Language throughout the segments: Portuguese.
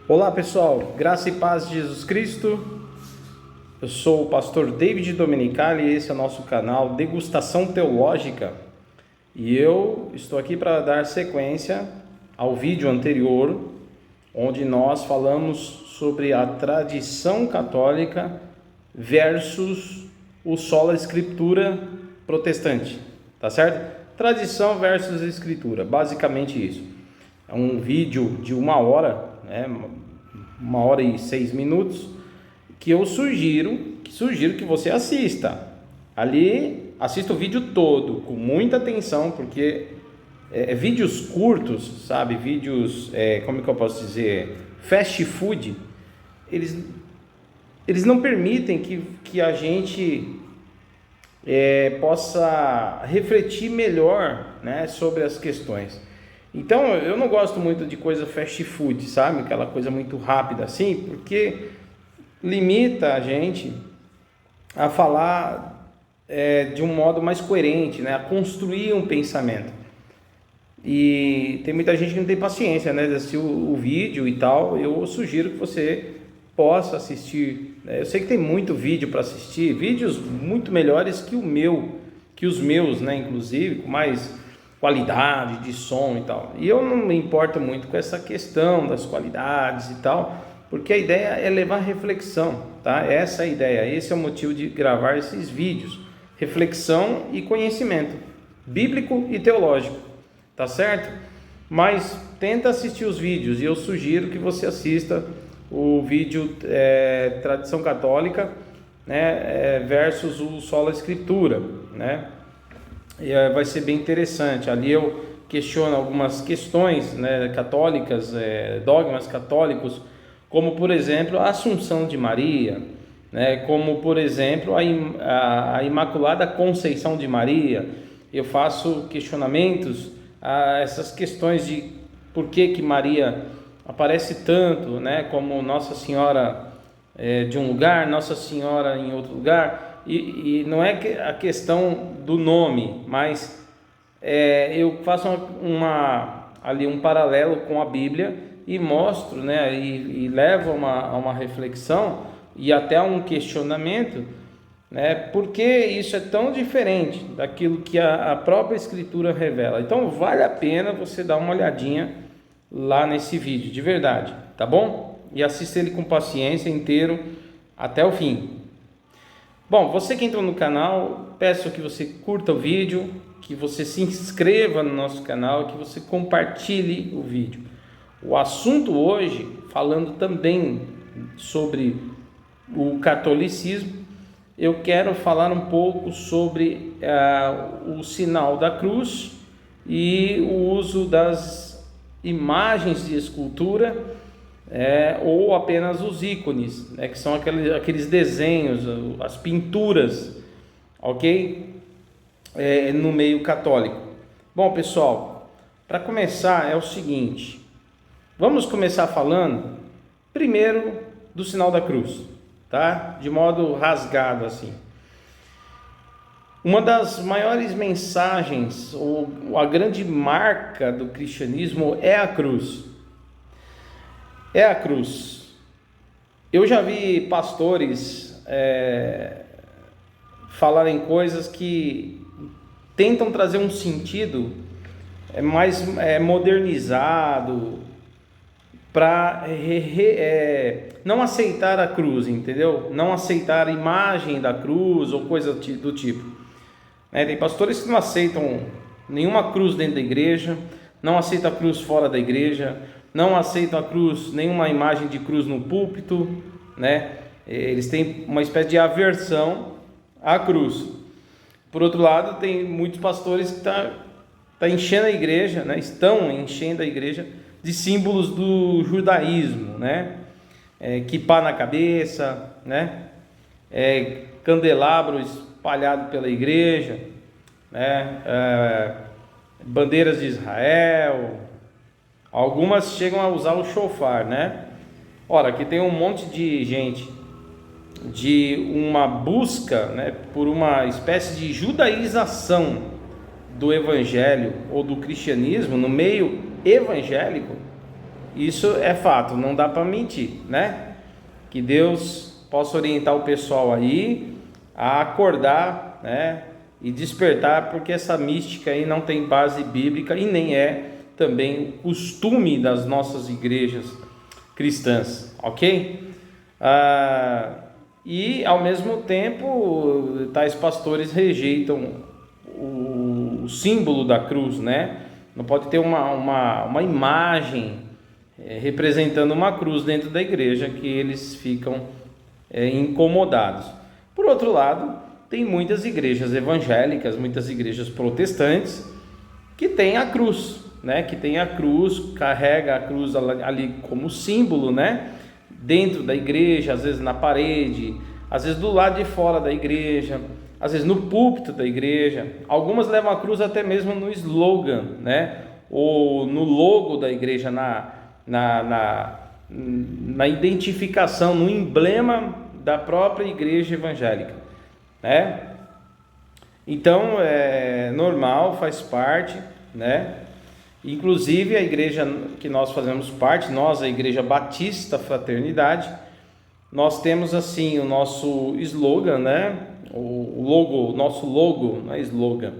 Olá pessoal, graça e paz de Jesus Cristo. Eu sou o pastor David Domenicali e esse é o nosso canal Degustação Teológica. E eu estou aqui para dar sequência ao vídeo anterior, onde nós falamos sobre a tradição católica versus o sola escritura protestante, tá certo? Tradição versus escritura, basicamente isso. É um vídeo de 1 hora, 1 hora e 6 minutos, que eu sugiro que você assista. Ali, assista o vídeo todo, com muita atenção, porque vídeos curtos, sabe? Vídeos, como que eu posso dizer? Fast food, eles não permitem que a gente possa refletir melhor, né, sobre as questões. Então, eu não gosto muito de coisa fast food, sabe? Aquela coisa muito rápida assim, porque limita a gente a falar de um modo mais coerente, né? A construir um pensamento. E tem muita gente que não tem paciência, né, de assistir o vídeo e tal. Eu sugiro que você possa assistir. Eu sei que tem muito vídeo para assistir, vídeos muito melhores que os meus, né, inclusive, com mais qualidade de som e tal. E eu não me importo muito com essa questão das qualidades e tal, porque a ideia é levar reflexão, tá? Essa é a ideia, esse é o motivo de gravar esses vídeos. Reflexão e conhecimento bíblico e teológico, tá certo? Mas tenta assistir os vídeos e eu sugiro que você assista o vídeo Tradição Católica, né, versus o sola escritura, né? E vai ser bem interessante. Ali eu questiono algumas questões, né, católicas, dogmas católicos, como por exemplo a Assunção de Maria, né, como por exemplo a Imaculada Conceição de Maria. Eu faço questionamentos a essas questões de por que Maria aparece tanto, né, como Nossa Senhora de um lugar, Nossa Senhora em outro lugar. E não é a questão do nome, mas eu faço ali um paralelo com a Bíblia e mostro, né, e levo a uma reflexão e até a um questionamento, né, por que isso é tão diferente daquilo que a própria Escritura revela. Então vale a pena você dar uma olhadinha lá nesse vídeo, de verdade, tá bom? E assista ele com paciência inteiro até o fim. Bom, você que entrou no canal, peço que você curta o vídeo, que você se inscreva no nosso canal, que você compartilhe o vídeo. O assunto hoje, falando também sobre o catolicismo, eu quero falar um pouco sobre o sinal da cruz e o uso das imagens de escultura, ou apenas os ícones, né, que são aqueles desenhos, as pinturas, ok? No meio católico. Bom, pessoal, para começar é o seguinte, vamos começar falando primeiro do sinal da cruz, tá? De modo rasgado assim. Uma das maiores mensagens, ou a grande marca do cristianismo é a cruz. É a cruz. Eu já vi pastores falarem coisas que tentam trazer um sentido mais modernizado para não aceitar a cruz, entendeu? Não aceitar a imagem da cruz ou coisa do tipo. Tem pastores que não aceitam nenhuma cruz dentro da igreja, não aceitam a cruz fora da igreja, não aceitam a cruz, nenhuma imagem de cruz no púlpito, né? Eles têm uma espécie de aversão à cruz. Por outro lado, tem muitos pastores que tá enchendo a igreja, né? Estão enchendo a igreja de símbolos do judaísmo, né? Quipá na cabeça, né? Candelabro espalhado pela igreja, né? Bandeiras de Israel. Algumas chegam a usar o shofar, né? Ora, aqui tem um monte de gente de uma busca, né, por uma espécie de judaização do evangelho ou do cristianismo no meio evangélico, Isso é fato, não dá para mentir, né? Que Deus possa orientar o pessoal aí a acordar, né? E despertar, porque essa mística aí não tem base bíblica e nem é também o costume das nossas igrejas cristãs, ok? E ao mesmo tempo, tais pastores rejeitam o símbolo da cruz, né? Não pode ter uma imagem representando uma cruz dentro da igreja, que eles ficam incomodados. Por outro lado, tem muitas igrejas evangélicas, muitas igrejas protestantes que têm a cruz, né? Que tem a cruz, carrega a cruz ali como símbolo, né? Dentro da igreja, às vezes na parede, às vezes do lado de fora da igreja, às vezes no púlpito da igreja. Algumas levam a cruz até mesmo no slogan, né? Ou no logo da igreja, na identificação, no emblema da própria igreja evangélica, né? Então é normal, faz parte, né? Inclusive a igreja que nós fazemos parte, nós, a Igreja Batista Fraternidade, nós temos assim o nosso slogan, né? O logo, o nosso logo, não é slogan.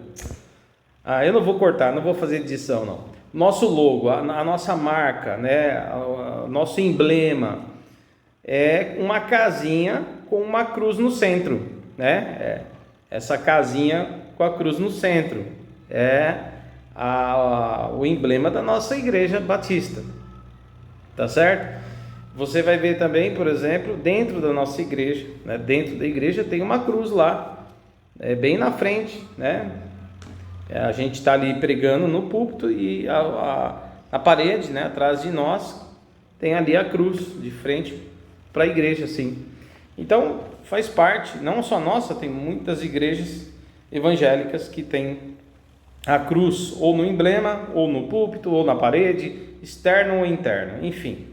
Eu não vou cortar, não vou fazer edição não. Nosso logo, a nossa marca, né? O nosso emblema é uma casinha com uma cruz no centro, né? Essa casinha com a cruz no centro o emblema da nossa igreja batista, tá certo? Você vai ver também, por exemplo, dentro da nossa igreja, né? Dentro da igreja tem uma cruz lá, bem na frente, né? A gente está ali pregando no púlpito e a parede, né? Atrás de nós tem ali a cruz de frente para a igreja, assim. Então faz parte, não só nossa, tem muitas igrejas evangélicas que têm a cruz ou no emblema, ou no púlpito, ou na parede, externo ou interno, enfim.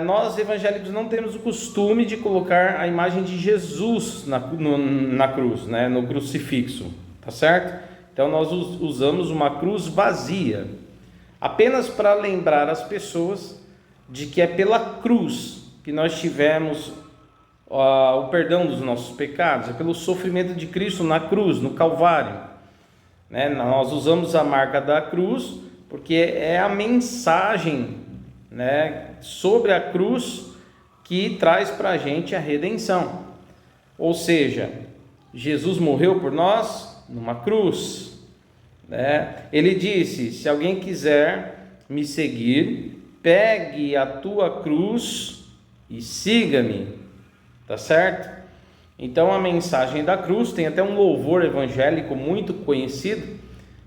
Nós evangélicos não temos o costume de colocar a imagem de Jesus na cruz, né? No crucifixo, tá certo? Então nós usamos uma cruz vazia, apenas para lembrar as pessoas de que é pela cruz que nós tivemos o perdão dos nossos pecados, é pelo sofrimento de Cristo na cruz, no Calvário, né? Nós usamos a marca da cruz porque é a mensagem, né, sobre a cruz que traz para a gente a redenção. Ou seja, Jesus morreu por nós numa cruz, né? Ele disse: se alguém quiser me seguir, pegue a tua cruz e siga-me. Tá certo? Então a mensagem da cruz tem até um louvor evangélico muito conhecido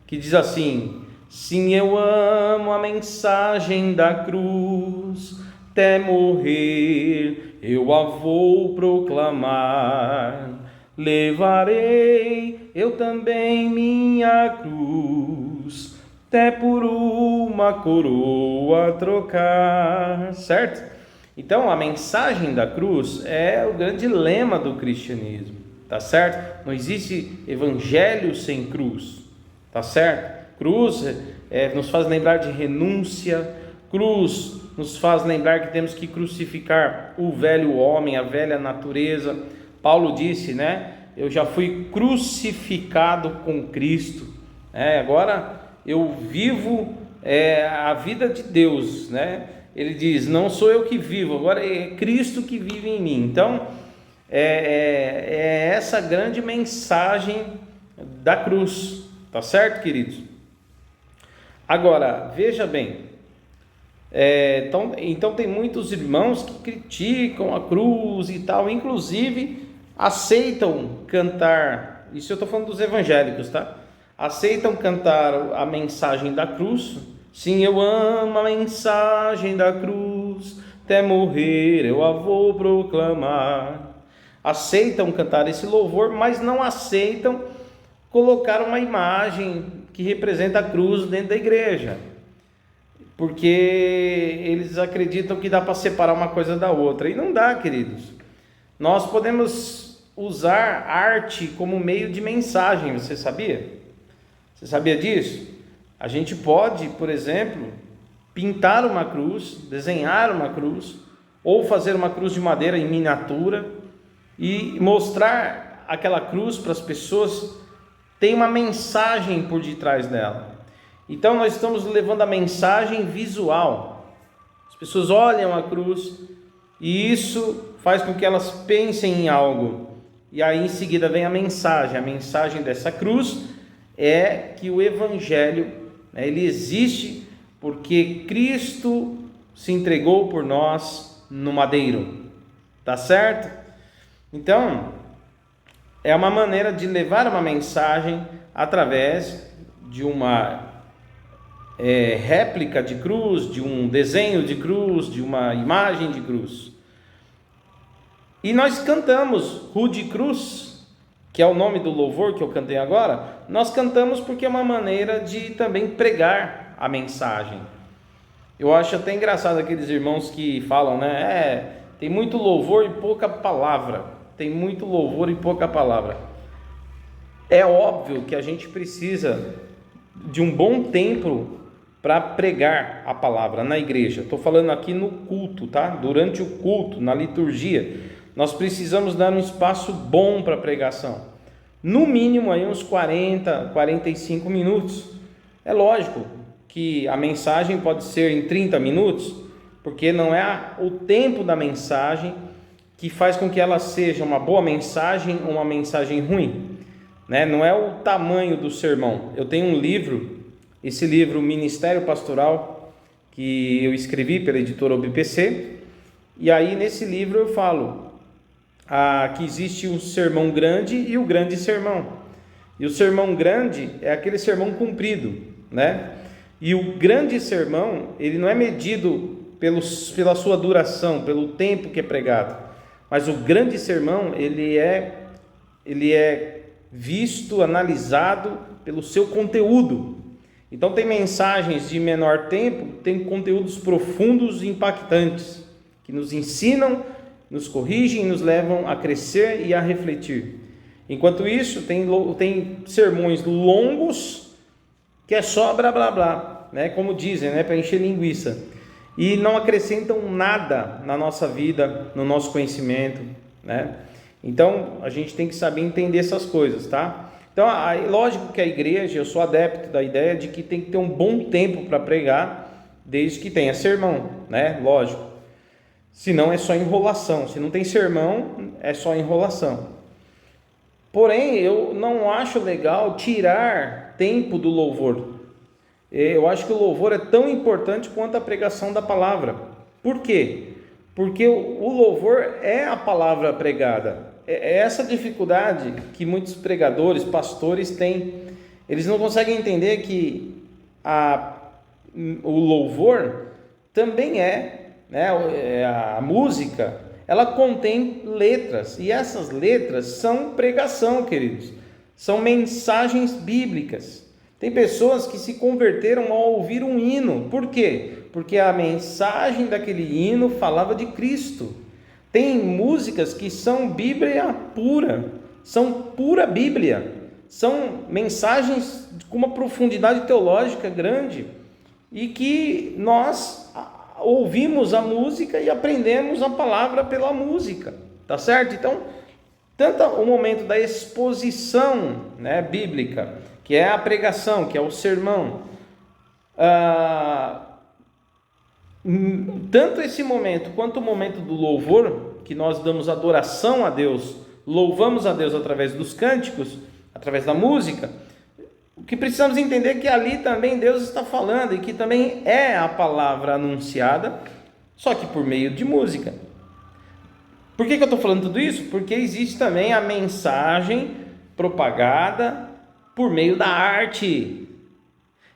que diz assim: sim, eu amo a mensagem da cruz, até morrer eu a vou proclamar, levarei eu também minha cruz, até por uma coroa trocar, certo? Então, a mensagem da cruz é o grande lema do cristianismo, tá certo? Não existe evangelho sem cruz, tá certo? Cruz nos faz lembrar de renúncia, cruz nos faz lembrar que temos que crucificar o velho homem, a velha natureza. Paulo disse, né? Eu já fui crucificado com Cristo, agora eu vivo a vida de Deus, né? Ele diz: não sou eu que vivo, agora é Cristo que vive em mim. Então, é essa grande mensagem da cruz, tá certo, queridos? Agora, veja bem, então tem muitos irmãos que criticam a cruz e tal, inclusive aceitam cantar, isso eu estou falando dos evangélicos, tá? Aceitam cantar a mensagem da cruz. Sim, eu amo a mensagem da cruz, até morrer eu a vou proclamar. Aceitam cantar esse louvor, mas não aceitam colocar uma imagem que representa a cruz dentro da igreja, porque eles acreditam que dá para separar uma coisa da outra, e não dá, queridos. Nós podemos usar arte como meio de mensagem, você sabia? Você sabia disso? A gente pode, por exemplo, pintar uma cruz, desenhar uma cruz, ou fazer uma cruz de madeira em miniatura e mostrar aquela cruz para as pessoas. Tem uma mensagem por detrás dela. Então nós estamos levando a mensagem visual. As pessoas olham a cruz e isso faz com que elas pensem em algo. E aí em seguida vem a mensagem. A mensagem dessa cruz é que o Evangelho, ele existe porque Cristo se entregou por nós no madeiro. Tá certo? Então, é uma maneira de levar uma mensagem através de uma réplica de cruz, de um desenho de cruz, de uma imagem de cruz. E nós cantamos Rude Cruz, que é o nome do louvor que eu cantei agora. Nós cantamos porque é uma maneira de também pregar a mensagem. Eu acho até engraçado aqueles irmãos que falam, né? Tem muito louvor e pouca palavra. Tem muito louvor e pouca palavra. É óbvio que a gente precisa de um bom tempo para pregar a palavra na igreja. Estou falando aqui no culto, tá? Durante o culto, na liturgia, nós precisamos dar um espaço bom para pregação. No mínimo aí uns 40, 45 minutos. É lógico que a mensagem pode ser em 30 minutos, porque não é o tempo da mensagem que faz com que ela seja uma boa mensagem ou uma mensagem ruim, né? Não é o tamanho do sermão. Eu tenho um livro, esse livro Ministério Pastoral, que eu escrevi pela editora OBPC, e aí nesse livro eu falo que existe o sermão grande e o grande sermão. E o sermão grande é aquele sermão comprido, né? E o grande sermão, ele não é medido pela sua duração, pelo tempo que é pregado, mas o grande sermão, ele é visto, analisado pelo seu conteúdo. Então tem mensagens de menor tempo, tem conteúdos profundos e impactantes, que nos ensinam, nos corrigem, nos levam a crescer e a refletir. Enquanto isso, tem sermões longos, que é só blá blá blá, né? Como dizem, né? Para encher linguiça. E não acrescentam nada na nossa vida, no nosso conhecimento, né? Então, a gente tem que saber entender essas coisas, tá? Então, lógico que a igreja, eu sou adepto da ideia de que tem que ter um bom tempo para pregar, desde que tenha sermão, né? Lógico. Senão é só enrolação. Se não tem sermão, é só enrolação. Porém, eu não acho legal tirar tempo do louvor. Eu acho que o louvor é tão importante quanto a pregação da palavra. Por quê? Porque o louvor é a palavra pregada. É essa dificuldade que muitos pregadores, pastores têm. Eles não conseguem entender que o louvor também a música, ela contém letras. E essas letras são pregação, queridos. São mensagens bíblicas. Tem pessoas que se converteram ao ouvir um hino. Por quê? Porque a mensagem daquele hino falava de Cristo. Tem músicas que são Bíblia pura, são pura Bíblia, são mensagens com uma profundidade teológica grande e que nós ouvimos a música e aprendemos a palavra pela música, tá certo? Então, tanto o momento da exposição, né, bíblica, que é a pregação, que é o sermão, tanto esse momento quanto o momento do louvor, que nós damos adoração a Deus, louvamos a Deus através dos cânticos, através da música, o que precisamos entender é que ali também Deus está falando e que também é a palavra anunciada, só que por meio de música. Por que eu estou falando tudo isso? Porque existe também a mensagem propagada por meio da arte.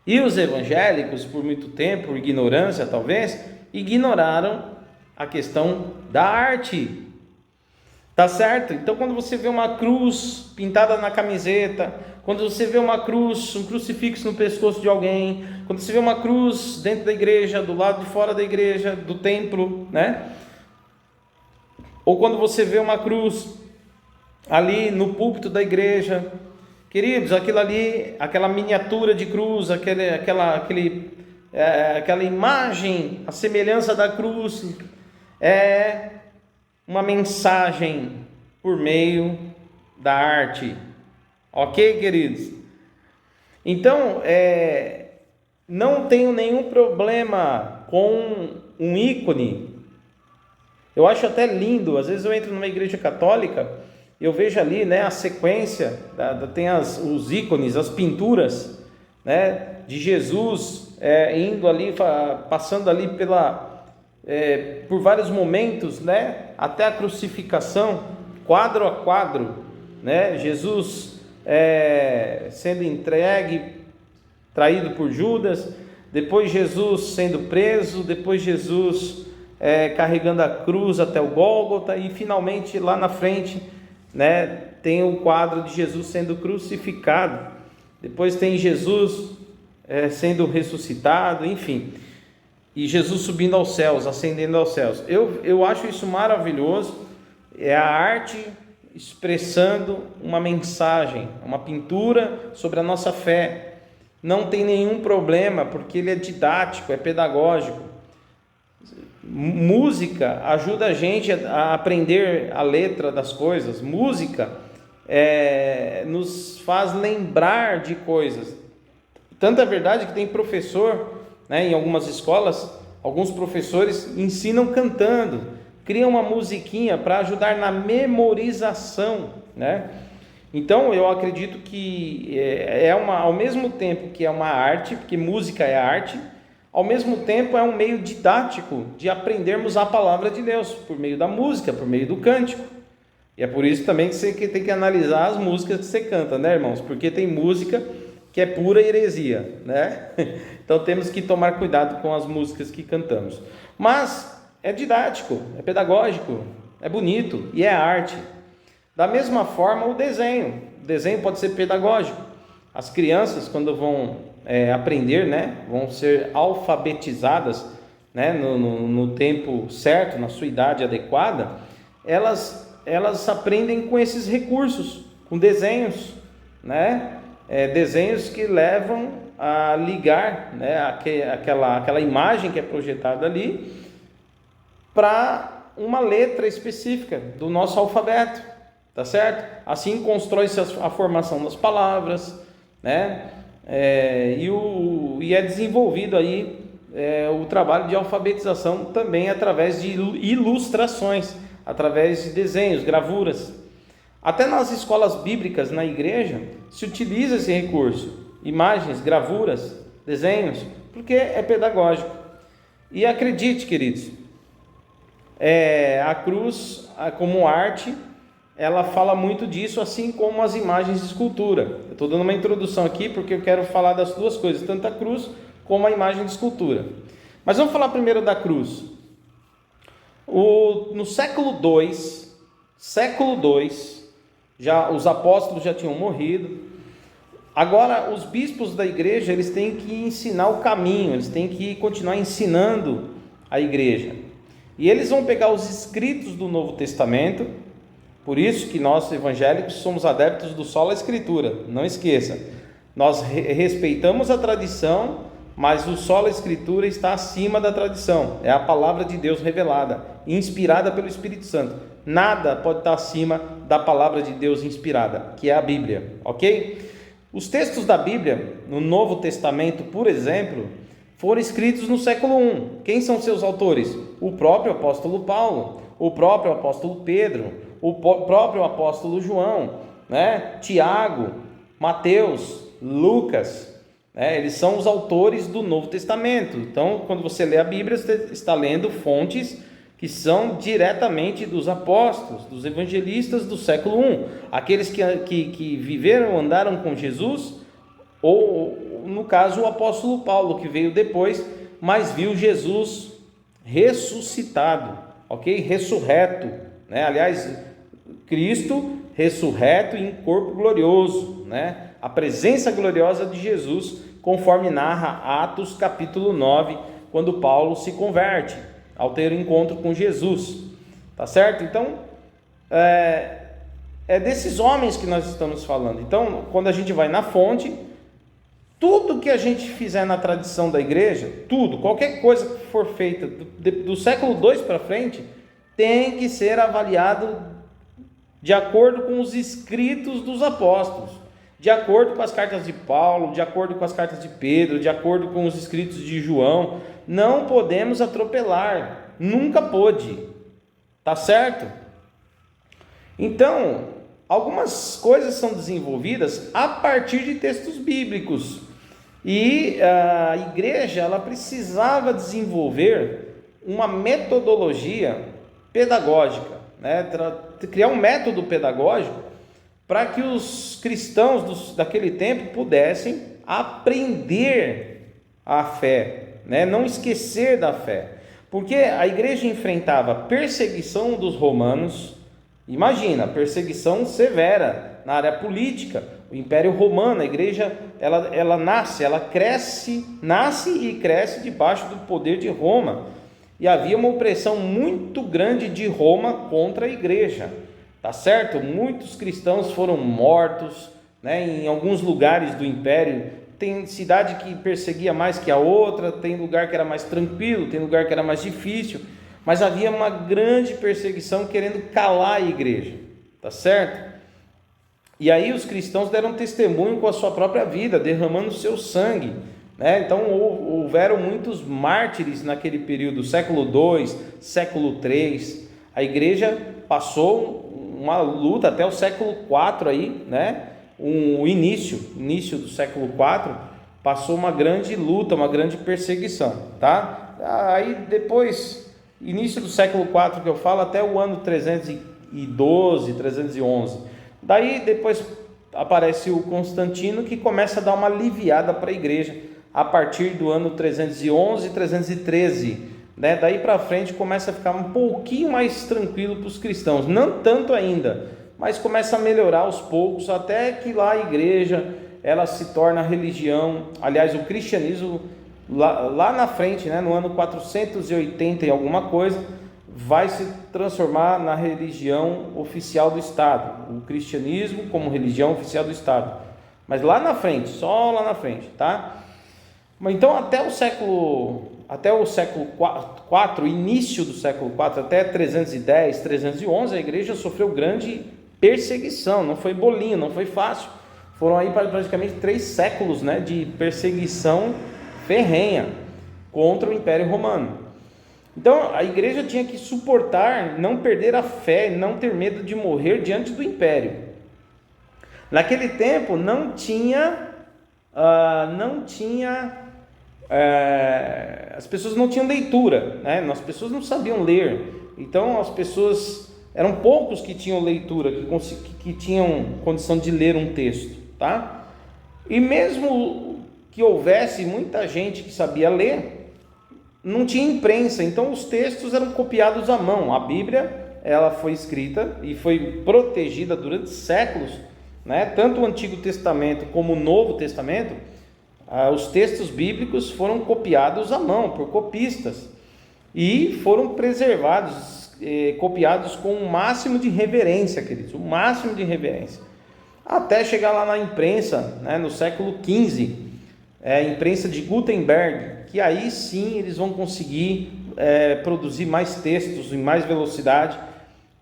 E os evangélicos, por muito tempo, por ignorância talvez, ignoraram a questão da arte. Tá certo? Então, quando você vê uma cruz pintada na camiseta, quando você vê uma cruz, um crucifixo no pescoço de alguém, quando você vê uma cruz dentro da igreja, do lado de fora da igreja, do templo, né? Ou quando você vê uma cruz ali no púlpito da igreja, queridos, aquilo ali, aquela miniatura de cruz, aquele aquela imagem, a semelhança da cruz, é uma mensagem por meio da arte. Ok, queridos? Então, não tenho nenhum problema com um ícone. Eu acho até lindo. Às vezes eu entro numa igreja católica, eu vejo ali, né, a sequência, tem os ícones, as pinturas, né, de Jesus indo ali, passando ali por vários momentos, né, até a crucificação, quadro a quadro, né, Jesus sendo entregue, traído por Judas, depois Jesus sendo preso, depois Jesus carregando a cruz até o Gólgota, e finalmente lá na frente, né, tem o quadro de Jesus sendo crucificado, depois tem Jesus sendo ressuscitado, enfim, e Jesus subindo aos céus, ascendendo aos céus. Eu acho isso maravilhoso. É a arte expressando uma mensagem, uma pintura sobre a nossa fé. Não tem nenhum problema, porque ele é didático, é pedagógico. Música ajuda a gente a aprender a letra das coisas. Música nos faz lembrar de coisas. Tanto é verdade que tem professor, né, em algumas escolas, alguns professores ensinam cantando, criam uma musiquinha para ajudar na memorização, né? Então eu acredito que ao mesmo tempo que é uma arte, porque música é arte, ao mesmo tempo é um meio didático de aprendermos a palavra de Deus, por meio da música, por meio do cântico. E é por isso também que você tem que analisar as músicas que você canta, né, irmãos? Porque tem música que é pura heresia, né? Então temos que tomar cuidado com as músicas que cantamos. Mas é didático, é pedagógico, é bonito e é arte. Da mesma forma o desenho pode ser pedagógico. As crianças, quando vão aprender, né, vão ser alfabetizadas, né, no tempo certo, na sua idade adequada, elas aprendem com esses recursos, com desenhos, né? Desenhos que levam a ligar, né, aquela imagem que é projetada ali para uma letra específica do nosso alfabeto, tá certo? Assim constrói-se a formação das palavras, né? E é desenvolvido aí o trabalho de alfabetização também através de ilustrações, através de desenhos, gravuras. Até nas escolas bíblicas, na igreja, se utiliza esse recurso, imagens, gravuras, desenhos, porque é pedagógico. E acredite, queridos, a cruz, como arte, ela fala muito disso, assim como as imagens de escultura. Eu estou dando uma introdução aqui porque eu quero falar das duas coisas, tanto a cruz como a imagem de escultura. Mas vamos falar primeiro da cruz. No século II, já os apóstolos já tinham morrido. Agora os bispos da igreja, eles têm que ensinar o caminho, eles têm que continuar ensinando a igreja. E eles vão pegar os escritos do Novo Testamento. Por isso que nós evangélicos somos adeptos do sola escritura. Não esqueça, nós respeitamos a tradição, mas o sola escritura está acima da tradição. É a palavra de Deus revelada, inspirada pelo Espírito Santo. Nada pode estar acima da palavra de Deus inspirada, que é a Bíblia, ok? Os textos da Bíblia, no Novo Testamento, por exemplo, foram escritos no século I. Quem são seus autores? O próprio apóstolo Paulo, o próprio apóstolo Pedro, o próprio apóstolo João, né? Tiago, Mateus, Lucas, né? Eles são os autores do Novo Testamento. Então, quando você lê a Bíblia, você está lendo fontes que são diretamente dos apóstolos, dos evangelistas do século I, aqueles que viveram, andaram com Jesus, ou no caso o apóstolo Paulo, que veio depois, mas viu Jesus ressuscitado, ok? Ressurreto, né? Aliás, Cristo ressurreto em corpo glorioso, né? A presença gloriosa de Jesus, conforme narra Atos capítulo 9, quando Paulo se converte ao ter um encontro com Jesus, tá certo? Então, é desses homens que nós estamos falando. Então, quando a gente vai na fonte, tudo que a gente fizer na tradição da igreja, tudo, qualquer coisa que for feita do século II para frente, tem que ser avaliado de acordo com os escritos dos apóstolos, de acordo com as cartas de Paulo, de acordo com as cartas de Pedro, de acordo com os escritos de João. Não podemos atropelar, nunca pôde, tá certo? Então, algumas coisas são desenvolvidas a partir de textos bíblicos, e a igreja ela precisava desenvolver uma metodologia pedagógica, né? Criar um método pedagógico para que os cristãos daquele tempo pudessem aprender a fé, né? Não esquecer da fé, porque a igreja enfrentava perseguição dos romanos. Imagina, perseguição severa na área política. O Império Romano, a igreja, ela nasce e cresce debaixo do poder de Roma. E havia uma opressão muito grande de Roma contra a igreja, tá certo? Muitos cristãos foram mortos, né? Em alguns lugares do Império, tem cidade que perseguia mais que a outra, tem lugar que era mais tranquilo, tem lugar que era mais difícil, mas havia uma grande perseguição querendo calar a igreja, tá certo? E aí os cristãos deram testemunho com a sua própria vida, derramando seu sangue, né? Então houveram muitos mártires naquele período, século II, século III. A igreja passou uma luta até o século IV aí, né? O início do século IV, passou uma grande luta, uma grande perseguição, tá? Aí depois, início do século IV que eu falo, até o ano 312, 311. Daí depois aparece o Constantino, que começa a dar uma aliviada para a igreja a partir do ano 311, 313, né? Daí para frente começa a ficar um pouquinho mais tranquilo para os cristãos, não tanto ainda, mas começa a melhorar aos poucos, até que lá a igreja ela se torna religião. Aliás, o cristianismo lá na frente, né, no ano 480 e alguma coisa, vai se transformar na religião oficial do Estado, o cristianismo como religião oficial do Estado. Mas lá na frente, só lá na frente, tá? Então até o século IV, início do século IV, até 310, 311, a igreja sofreu grande perseguição. Não foi bolinho, não foi fácil. Foram aí praticamente 3 séculos, né, de perseguição ferrenha contra o Império Romano. Então a igreja tinha que suportar, não perder a fé, não ter medo de morrer diante do império. Naquele tempo não tinha as pessoas não tinham leitura, né? As pessoas não sabiam ler. Então as pessoas, eram poucos que tinham leitura, que tinham condição de ler um texto, tá? E mesmo que houvesse muita gente que sabia ler, não tinha imprensa, então os textos eram copiados à mão. A Bíblia, ela foi escrita e foi protegida durante séculos, né? Tanto o Antigo Testamento como o Novo Testamento, os textos bíblicos foram copiados à mão por copistas e foram preservados, copiados com o máximo de reverência, queridos, o máximo de reverência, até chegar lá na imprensa, né, no século XV, a imprensa de Gutenberg, que aí sim eles vão conseguir produzir mais textos em mais velocidade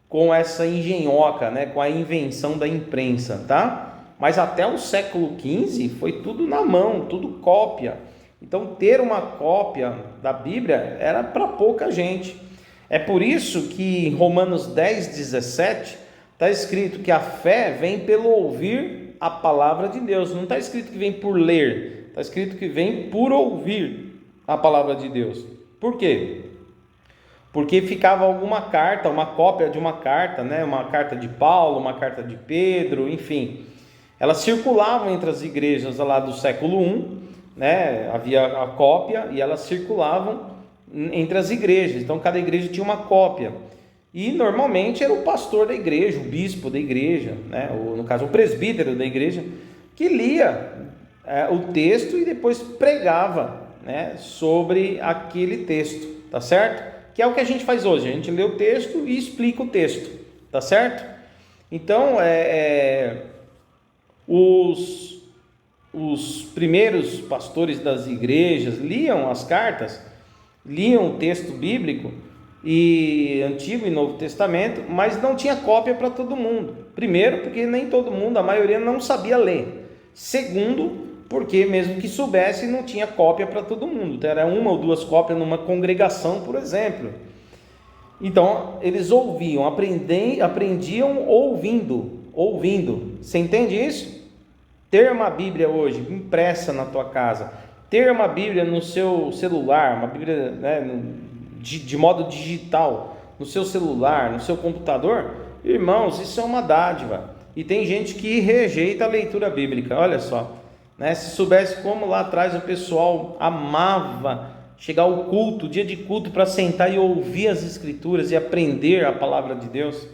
com essa engenhoca, né, com a invenção da imprensa, tá? Mas até o século XV foi tudo na mão, tudo cópia. Então ter uma cópia da Bíblia era para pouca gente. É por isso que em Romanos 10, 17 está escrito que a fé vem pelo ouvir a palavra de Deus. Não está escrito que vem por ler, está escrito que vem por ouvir a palavra de Deus. Por quê? Porque ficava alguma carta, uma cópia de uma carta, né? Uma carta de Paulo, uma carta de Pedro, enfim. Elas circulavam entre as igrejas lá do século I, né? Havia a cópia e elas circulavam entre as igrejas. Então cada igreja tinha uma cópia. E normalmente era o pastor da igreja, o bispo da igreja, né? Ou, no caso, o presbítero da igreja, que lia o texto e depois pregava, né, sobre aquele texto, tá certo? Que é o que a gente faz hoje, a gente lê o texto e explica o texto, tá certo? Então, os primeiros pastores das igrejas liam as cartas, liam o texto bíblico, e Antigo e Novo Testamento, mas não tinha cópia para todo mundo. Primeiro, porque nem todo mundo, a maioria não sabia ler. Segundo, porque mesmo que soubesse, não tinha cópia para todo mundo. Então, era uma ou duas cópias numa congregação, por exemplo. Então, eles ouviam, aprendiam ouvindo. Você entende isso? Ter uma Bíblia hoje impressa na tua casa, ter uma Bíblia no seu celular, uma Bíblia, né, de modo digital, no seu celular, no seu computador, irmãos, isso é uma dádiva. E tem gente que rejeita a leitura bíblica, olha só, né? Se soubesse como lá atrás o pessoal amava chegar ao culto, dia de culto, para sentar e ouvir as escrituras e aprender a palavra de Deus,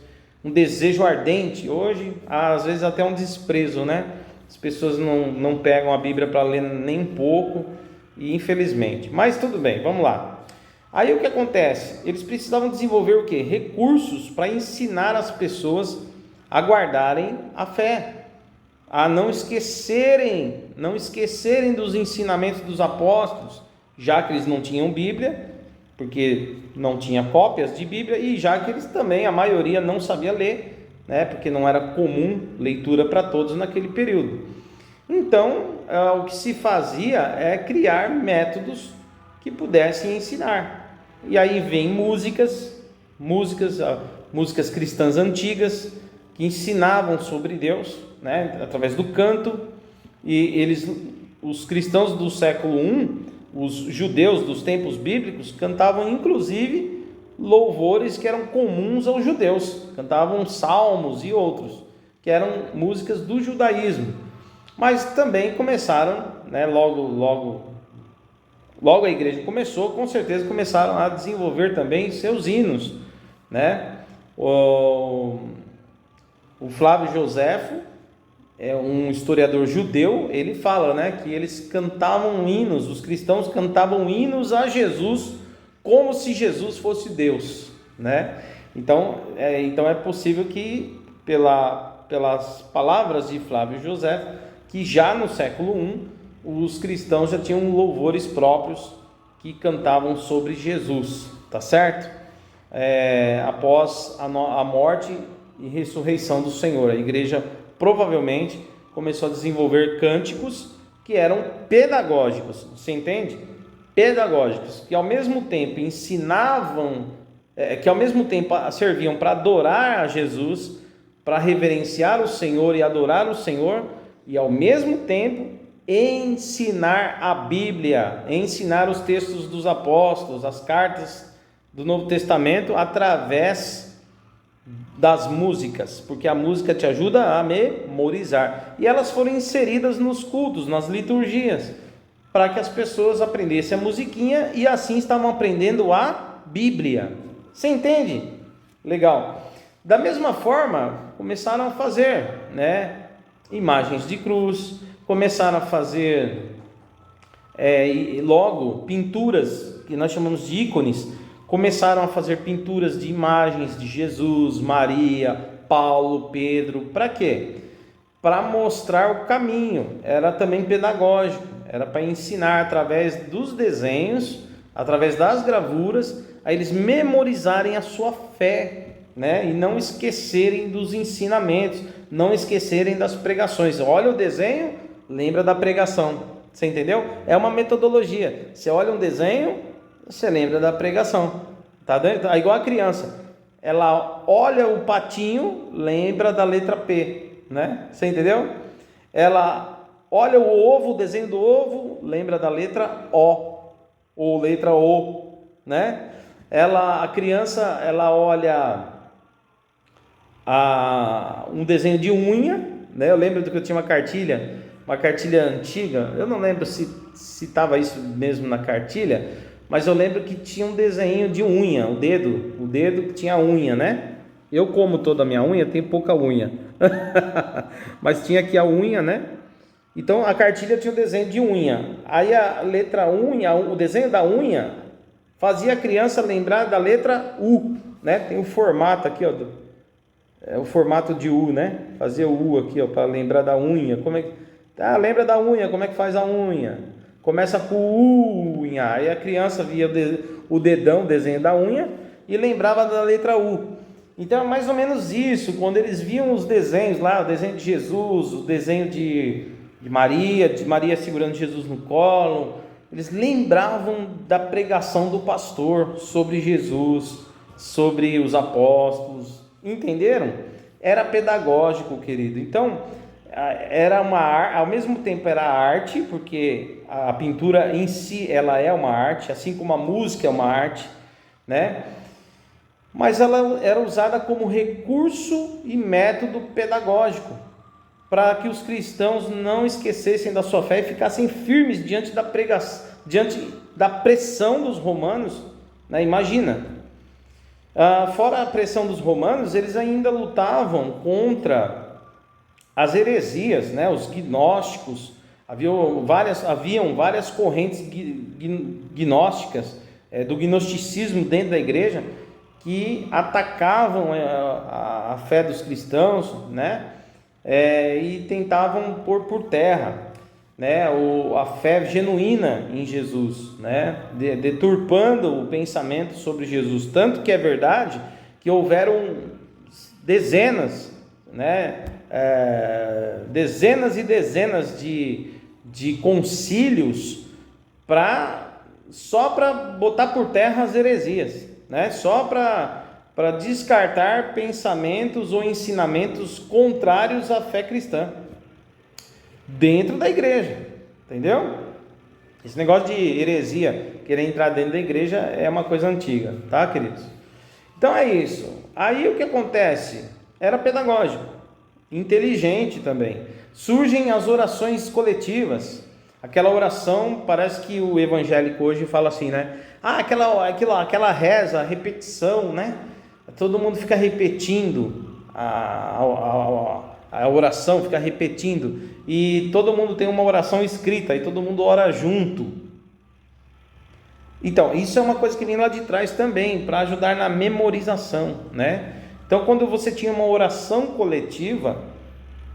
um desejo ardente. Hoje, às vezes até um desprezo, né? As pessoas não pegam a Bíblia para ler nem pouco, e infelizmente, mas tudo bem, vamos lá. Aí o que acontece? Eles precisavam desenvolver o quê? Recursos para ensinar as pessoas a guardarem a fé, a não esquecerem dos ensinamentos dos apóstolos, já que eles não tinham Bíblia, porque não tinha cópias de Bíblia, e já que eles também, a maioria não sabia ler, né? Porque não era comum leitura para todos naquele período. Então, o que se fazia é criar métodos que pudessem ensinar. E aí vem músicas cristãs antigas que ensinavam sobre Deus, né, através do canto. E os cristãos do século I, os judeus dos tempos bíblicos, cantavam inclusive louvores que eram comuns aos judeus, cantavam salmos e outros, que eram músicas do judaísmo. Mas também começaram, né, logo a igreja começou, com certeza começaram a desenvolver também seus hinos, né? O Flávio Joséfo é um historiador judeu, ele fala, né, que eles cantavam hinos, os cristãos cantavam hinos a Jesus, como se Jesus fosse Deus, né? Então é possível que pelas palavras de Flávio Joséfo, que já no século I, os cristãos já tinham louvores próprios que cantavam sobre Jesus, tá certo? Após a morte e ressurreição do Senhor, a igreja provavelmente começou a desenvolver cânticos que eram pedagógicos, você entende? Pedagógicos, que ao mesmo tempo ensinavam, que ao mesmo tempo serviam para adorar a Jesus, para reverenciar o Senhor e adorar o Senhor, e ao mesmo tempo ensinar a Bíblia, ensinar os textos dos apóstolos, as cartas do Novo Testamento através das músicas, porque a música te ajuda a memorizar. E elas foram inseridas nos cultos, nas liturgias, para que as pessoas aprendessem a musiquinha e assim estavam aprendendo a Bíblia. Você entende? Legal. Da mesma forma, começaram a fazer, né, imagens de cruz, começaram a fazer logo pinturas, que nós chamamos de ícones, começaram a fazer pinturas de imagens de Jesus, Maria, Paulo, Pedro. Para quê? Para mostrar o caminho. Era também pedagógico, era para ensinar através dos desenhos, através das gravuras, a eles memorizarem a sua fé, né? E não esquecerem dos ensinamentos, não esquecerem das pregações. Olha o desenho, lembra da pregação. Você entendeu? É uma metodologia. Você olha um desenho, você lembra da pregação. Tá dentro? É igual a criança. Ela olha o patinho, lembra da letra P, né? Você entendeu? Ela olha o ovo, o desenho do ovo, lembra da letra O ou letra O, né? A criança, ela olha um desenho de unha, né? Eu lembro que eu tinha uma cartilha antiga, eu não lembro se estava isso mesmo na cartilha, mas eu lembro que tinha um desenho de unha, o dedo que tinha unha, né? Eu, como toda a minha unha, tenho pouca unha, mas tinha aqui a unha, né? Então a cartilha tinha um desenho de unha, aí a letra unha, o desenho da unha, fazia a criança lembrar da letra U, né? Tem o formato aqui, ó, o formato de U, né? Fazia o U aqui, ó, para lembrar da unha. Como é que Ah, lembra da unha? Como é que faz a unha? Começa com unha. Aí a criança via o dedão, o desenho da unha, e lembrava da letra U. Então é mais ou menos isso. Quando eles viam os desenhos lá, o desenho de Jesus, o desenho de Maria segurando Jesus no colo, eles lembravam da pregação do pastor sobre Jesus, sobre os apóstolos. Entenderam? Era pedagógico, querido. Então, era ao mesmo tempo era arte, porque a pintura em si ela é uma arte, assim como a música é uma arte, né? Mas ela era usada como recurso e método pedagógico, para que os cristãos não esquecessem da sua fé e ficassem firmes diante da pregação, diante da pressão dos romanos, né? Imagina, fora a pressão dos romanos, eles ainda lutavam contra as heresias, né? Os gnósticos. Haviam várias correntes gnósticas, do gnosticismo dentro da igreja, que atacavam a fé dos cristãos, né? E tentavam pôr por terra, né, a fé genuína em Jesus, né? Deturpando o pensamento sobre Jesus. Tanto que é verdade que houveram dezenas, né? Dezenas e dezenas de concílios só para botar por terra as heresias, né? Só para descartar pensamentos ou ensinamentos contrários à fé cristã dentro da igreja, entendeu? Esse negócio de heresia, querer entrar dentro da igreja, é uma coisa antiga, tá, queridos? Então é isso. Aí o que acontece? Era pedagógico, inteligente também. Surgem as orações coletivas. Aquela oração, parece que o evangélico hoje fala assim, né? Aquela reza, a repetição, né? Todo mundo fica repetindo a oração, fica repetindo, e todo mundo tem uma oração escrita, e todo mundo ora junto. Então, isso é uma coisa que vem lá de trás também, para ajudar na memorização, né? Então, quando você tinha uma oração coletiva,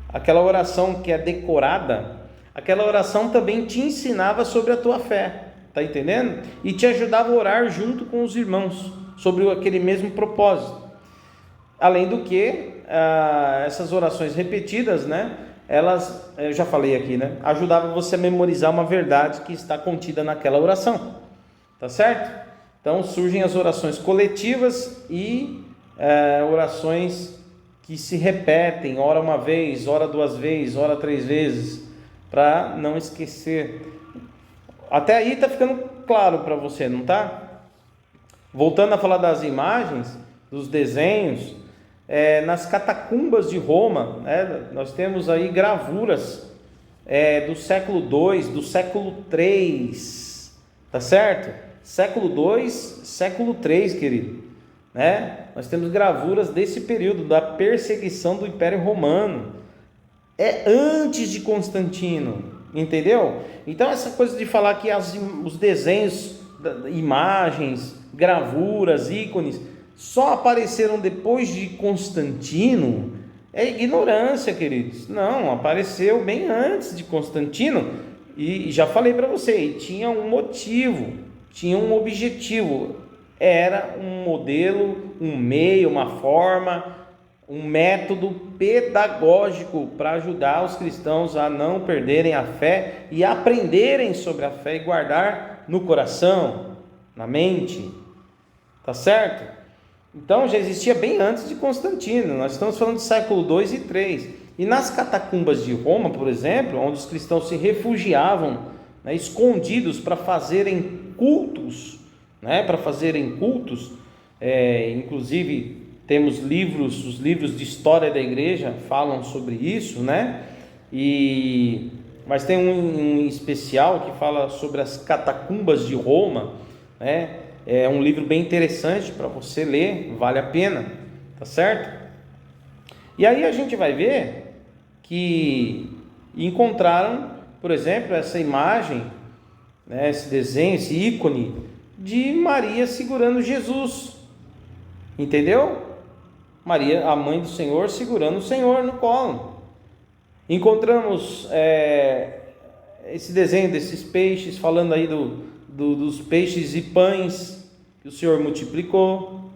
aquela oração que é decorada, aquela oração também te ensinava sobre a tua fé, tá entendendo? E te ajudava a orar junto com os irmãos, sobre aquele mesmo propósito. Além do que, essas orações repetidas, né? Elas, eu já falei aqui, né? Ajudavam você a memorizar uma verdade que está contida naquela oração, tá certo? Então surgem as orações coletivas e orações que se repetem, ora uma vez, ora duas vezes, ora três vezes, para não esquecer. Até aí tá ficando claro para você, não tá? Voltando a falar das imagens, dos desenhos, nas catacumbas de Roma, né, nós temos aí gravuras do século II, do século III, tá certo? Século II, século III, querido, né? Nós temos gravuras desse período da perseguição do Império Romano, antes de Constantino, entendeu? Então essa coisa de falar que os desenhos, imagens, gravuras, ícones só apareceram depois de Constantino é ignorância, queridos. Não, apareceu bem antes de Constantino, e já falei para você, tinha um motivo, tinha um objetivo, era um modelo, um meio, uma forma, um método pedagógico para ajudar os cristãos a não perderem a fé e aprenderem sobre a fé e guardar no coração, na mente, tá certo? Então já existia bem antes de Constantino, nós estamos falando do século II e III. E nas catacumbas de Roma, por exemplo, onde os cristãos se refugiavam, né, escondidos para fazerem cultos, né, inclusive temos os livros de história da igreja falam sobre isso, né? Mas tem um especial que fala sobre as catacumbas de Roma, né? É um livro bem interessante para você ler, vale a pena, tá certo? E aí a gente vai ver que encontraram, por exemplo, essa imagem, né, esse desenho, esse ícone de Maria segurando Jesus, entendeu? Maria, a mãe do Senhor, segurando o Senhor no colo. Encontramos esse desenho desses peixes, falando aí dos peixes e pães que o Senhor multiplicou.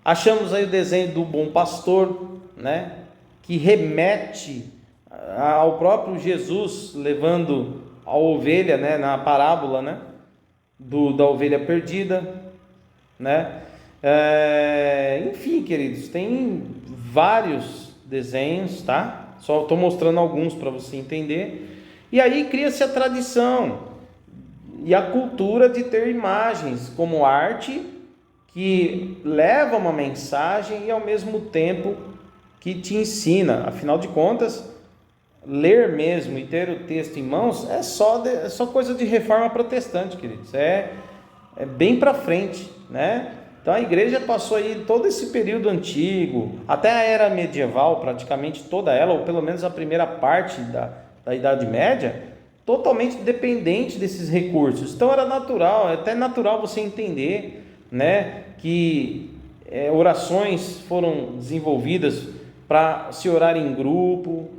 Achamos aí o desenho do bom pastor, né, que remete ao próprio Jesus levando a ovelha, né, na parábola, né, da ovelha perdida, né. Enfim, queridos, tem vários desenhos, tá? Só estou mostrando alguns para você entender. E aí cria-se a tradição e a cultura de ter imagens como arte que leva uma mensagem e ao mesmo tempo que te ensina. Afinal de contas, ler mesmo e ter o texto em mãos é só coisa de reforma protestante, queridos. É bem para frente, né? Então a igreja passou aí todo esse período antigo, até a era medieval, praticamente toda ela, ou pelo menos a primeira parte da Idade Média, totalmente dependente desses recursos. Então era natural, é até natural você entender, né, que orações foram desenvolvidas para se orar em grupo,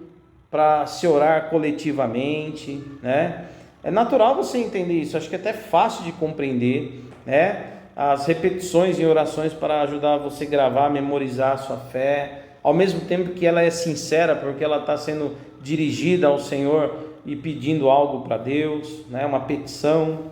para se orar coletivamente, né? É natural você entender isso, acho que é até fácil de compreender, né? As repetições em orações para ajudar você a gravar, memorizar a sua fé, ao mesmo tempo que ela é sincera, porque ela está sendo dirigida ao Senhor e pedindo algo para Deus, né? Uma petição.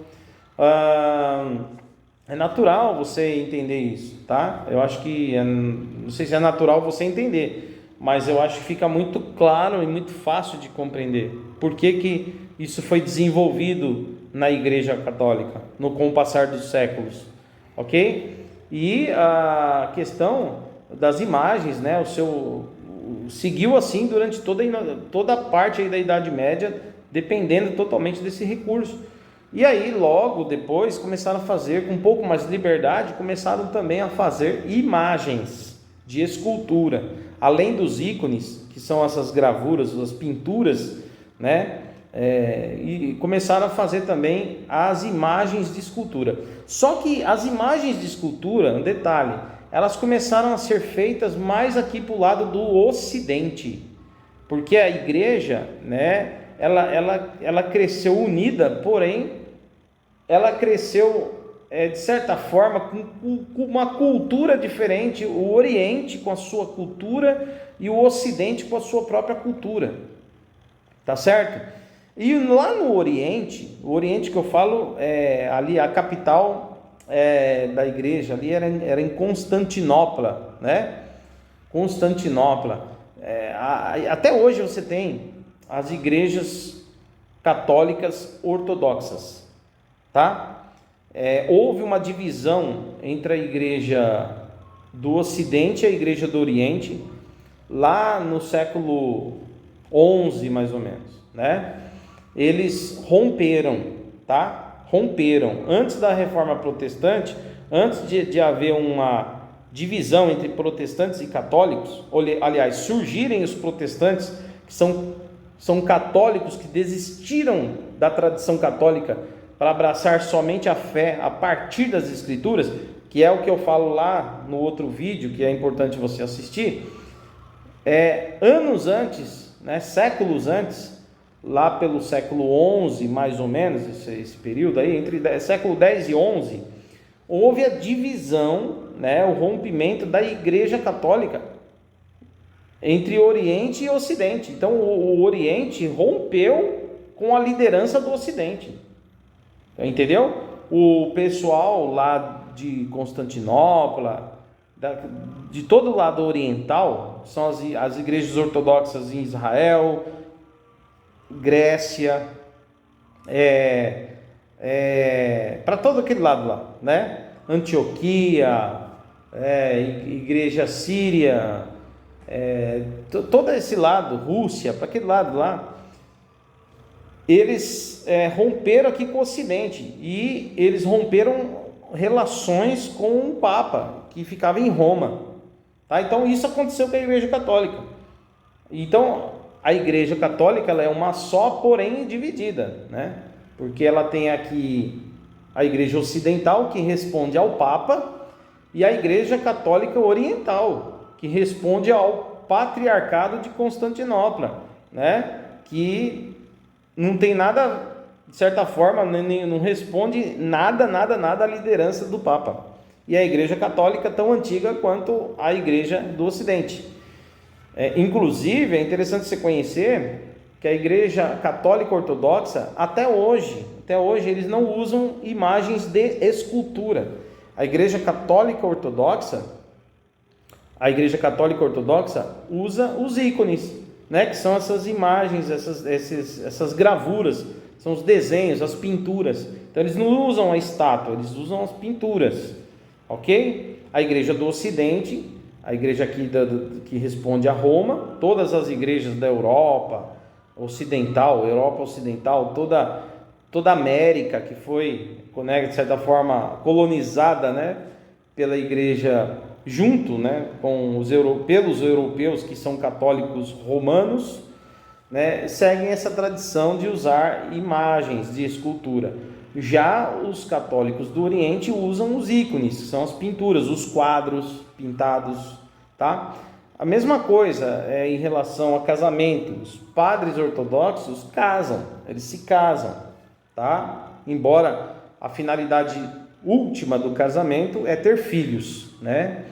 É natural você entender isso, tá? Eu acho que, não sei se é natural você entender, mas eu acho que fica muito claro e muito fácil de compreender por que isso foi desenvolvido na Igreja Católica com o passar dos séculos, ok? E a questão das imagens, né? Seguiu assim durante toda a parte aí da Idade Média, dependendo totalmente desse recurso. E aí logo depois começaram a fazer, com um pouco mais de liberdade, começaram também a fazer imagens de escultura, além dos ícones, que são essas gravuras, as pinturas, né? E começaram a fazer também as imagens de escultura. Só que as imagens de escultura, um detalhe, elas começaram a ser feitas mais aqui para o lado do Ocidente, porque a igreja, né, ela cresceu unida, porém ela cresceu de certa forma com uma cultura diferente, o Oriente com a sua cultura e o Ocidente com a sua própria cultura, tá certo? E lá no Oriente, o Oriente que eu falo, ali a capital da igreja ali era em Constantinopla, né? Constantinopla. Até hoje você tem as igrejas católicas ortodoxas, tá? Houve uma divisão entre a igreja do Ocidente e a igreja do Oriente lá no século XI, mais ou menos, né? Eles romperam, tá? Romperam. Antes da Reforma Protestante, antes de haver uma divisão entre protestantes e católicos, aliás, surgirem os protestantes, que são católicos que desistiram da tradição católica para abraçar somente a fé a partir das Escrituras, que é o que eu falo lá no outro vídeo, que é importante você assistir. Anos antes, né, séculos antes, lá pelo século XI, mais ou menos, esse período aí, entre século X e XI, houve a divisão, né, o rompimento da Igreja Católica entre Oriente e Ocidente. Então, o Oriente rompeu com a liderança do Ocidente. Entendeu? O pessoal lá de Constantinopla, de todo o lado oriental, são as igrejas ortodoxas em Israel, Grécia, para todo aquele lado lá, né? Antioquia, igreja síria, todo esse lado, Rússia, para aquele lado lá, eles romperam aqui com o Ocidente, e eles romperam relações com o Papa, que ficava em Roma, tá? Então isso aconteceu com a Igreja Católica. Então a Igreja Católica ela é uma só, porém dividida, né? Porque ela tem aqui a Igreja Ocidental, que responde ao Papa, e a Igreja Católica Oriental, que responde ao Patriarcado de Constantinopla. né, que não tem nada, de certa forma, não responde nada à liderança do Papa. E a Igreja Católica tão antiga quanto a Igreja do Ocidente. Inclusive, é interessante você conhecer que a Igreja Católica Ortodoxa, até hoje, eles não usam imagens de escultura. A Igreja Católica Ortodoxa usa os ícones, né, que são essas imagens, essas gravuras, são os desenhos, as pinturas. Então eles não usam a estátua, eles usam as pinturas, ok? A Igreja do Ocidente, a igreja aqui que responde a Roma, todas as igrejas da Europa Ocidental, toda a América que foi, né, de certa forma, colonizada, né, pela igreja junto, né, pelos europeus que são católicos romanos, né, seguem essa tradição de usar imagens de escultura. Já os católicos do Oriente usam os ícones, que são as pinturas, os quadros pintados, tá? A mesma coisa em relação a casamento. Os padres ortodoxos eles se casam, tá? Embora a finalidade última do casamento é ter filhos, né?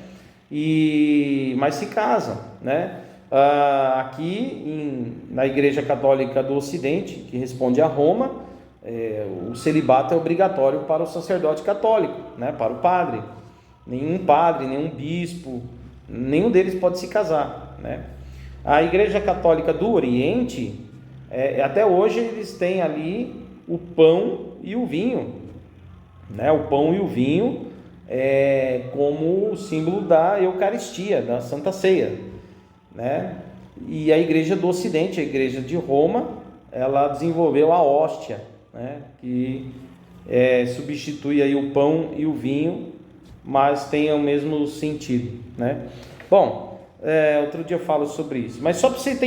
Mas se casam, né? Aqui na Igreja Católica do Ocidente, que responde a Roma, o celibato é obrigatório para o sacerdote católico, né? Para o padre. Nenhum bispo, nenhum deles pode se casar, né? A Igreja Católica do Oriente, até hoje eles têm ali o pão e o vinho, né? O pão e o vinho como símbolo da Eucaristia, da Santa Ceia, né? E a Igreja do Ocidente, a Igreja de Roma, ela desenvolveu a hóstia, né? Que substitui aí o pão e o vinho, mas tem o mesmo sentido, né? Bom, outro dia eu falo sobre isso, mas só para você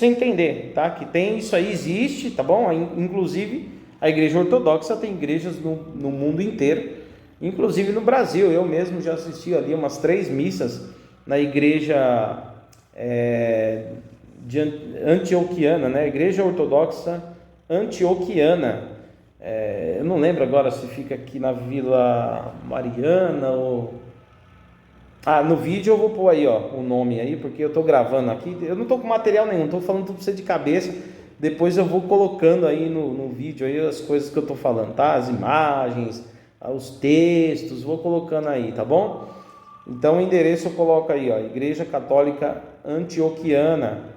entender, tá? Que tem isso aí, existe, tá bom? Inclusive a Igreja Ortodoxa tem igrejas no mundo inteiro, inclusive no Brasil. Eu mesmo já assisti ali umas 3 missas na Igreja Antioquiana, né? Igreja Ortodoxa Antioquiana. Eu não lembro agora se fica aqui na Vila Mariana ou... no vídeo eu vou pôr aí, o nome aí, porque eu estou gravando aqui, eu não estou com material nenhum, estou falando tudo para você de cabeça, depois eu vou colocando aí no vídeo aí as coisas que eu estou falando, tá? As imagens, os textos, vou colocando aí, tá bom? Então o endereço eu coloco aí, Igreja Católica Antioquiana.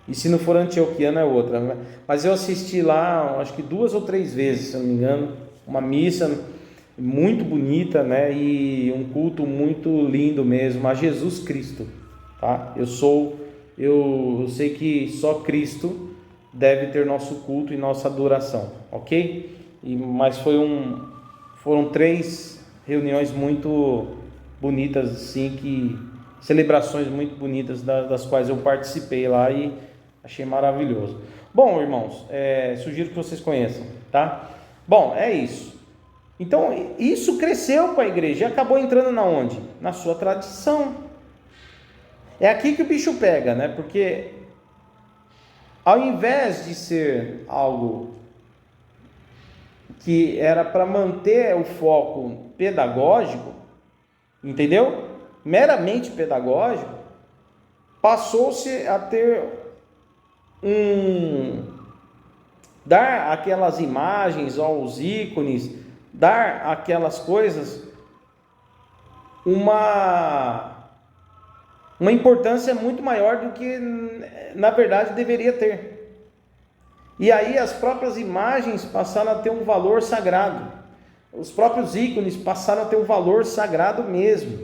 E se não for Antioquiana é outra, né? Mas eu assisti lá, acho que 2 ou 3 vezes, se não me engano, uma missa muito bonita, né? E um culto muito lindo mesmo a Jesus Cristo, tá? Eu sei que só Cristo deve ter nosso culto e nossa adoração, ok? Mas foram 3 reuniões muito bonitas, assim, celebrações muito bonitas das quais eu participei lá e achei maravilhoso. Bom, irmãos, sugiro que vocês conheçam, tá? Bom, é isso. Então, isso cresceu com a igreja e acabou entrando na onde? Na sua tradição. É aqui que o bicho pega, né? Porque ao invés de ser algo que era para manter o foco pedagógico, entendeu? Meramente pedagógico, passou-se a ter dar aquelas imagens aos ícones, dar aquelas coisas uma importância muito maior do que na verdade deveria ter. E aí as próprias imagens passaram a ter um valor sagrado, os próprios ícones passaram a ter um valor sagrado mesmo.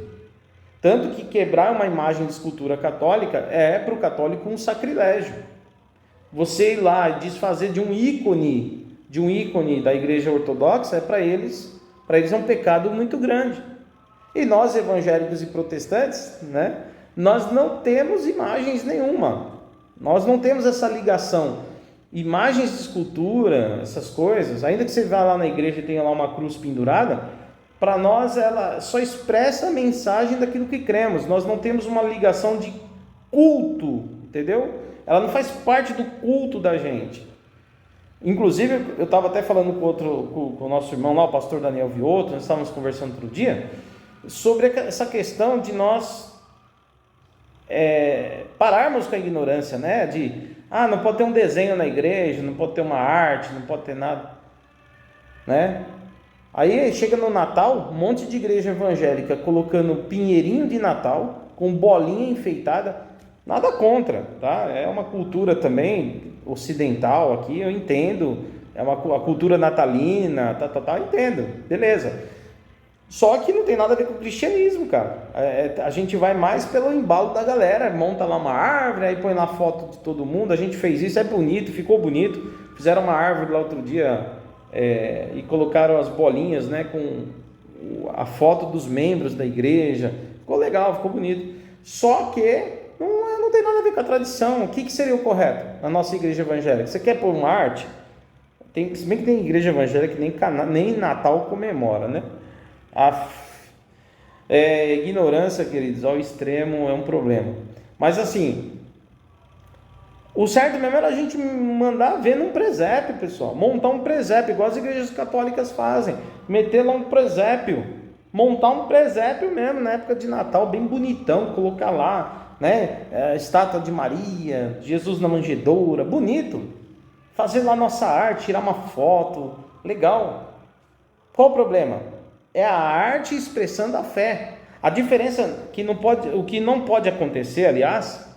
Tanto que quebrar uma imagem de escultura católica é para o católico um sacrilégio. Você ir lá e desfazer de um ícone da igreja ortodoxa, para eles é um pecado muito grande. E nós evangélicos e protestantes, né, nós não temos imagens nenhuma, nós não temos essa ligação. Imagens de escultura, essas coisas, ainda que você vá lá na igreja e tenha lá uma cruz pendurada, para nós ela só expressa a mensagem daquilo que cremos. Nós não temos uma ligação de culto, entendeu? ela não faz parte do culto da gente. Inclusive, eu estava até falando com o nosso irmão lá, o pastor Daniel Vioto, nós estávamos conversando outro dia, sobre essa questão de nós pararmos com a ignorância, né? Não pode ter um desenho na igreja, não pode ter uma arte, não pode ter nada, né? Aí chega no Natal, um monte de igreja evangélica colocando pinheirinho de Natal, com bolinha enfeitada, nada contra, tá? É uma cultura também ocidental aqui, eu entendo, a cultura natalina, entendo, beleza. Só que não tem nada a ver com o cristianismo, cara. A gente vai mais pelo embalo da galera, monta lá uma árvore, aí põe lá foto de todo mundo, a gente fez isso, é bonito, ficou bonito, fizeram uma árvore lá outro dia, e colocaram as bolinhas, né, com a foto dos membros da igreja, ficou legal, ficou bonito, só que não tem nada a ver com a tradição. O que seria o correto na nossa igreja evangélica? Você quer pôr uma arte? Se bem que tem igreja evangélica que nem Natal comemora, né? Ignorância, queridos, ao extremo é um problema. Mas assim, o certo mesmo era a gente mandar ver num presépio, pessoal. Montar um presépio, igual as igrejas católicas fazem. Meter lá um presépio. Montar um presépio mesmo, na época de Natal, bem bonitão. Colocar lá, né? Estátua de Maria, Jesus na manjedoura. Bonito. Fazer lá nossa arte, tirar uma foto. Legal. Qual o problema? É a arte expressando a fé. A diferença que o que não pode acontecer, aliás,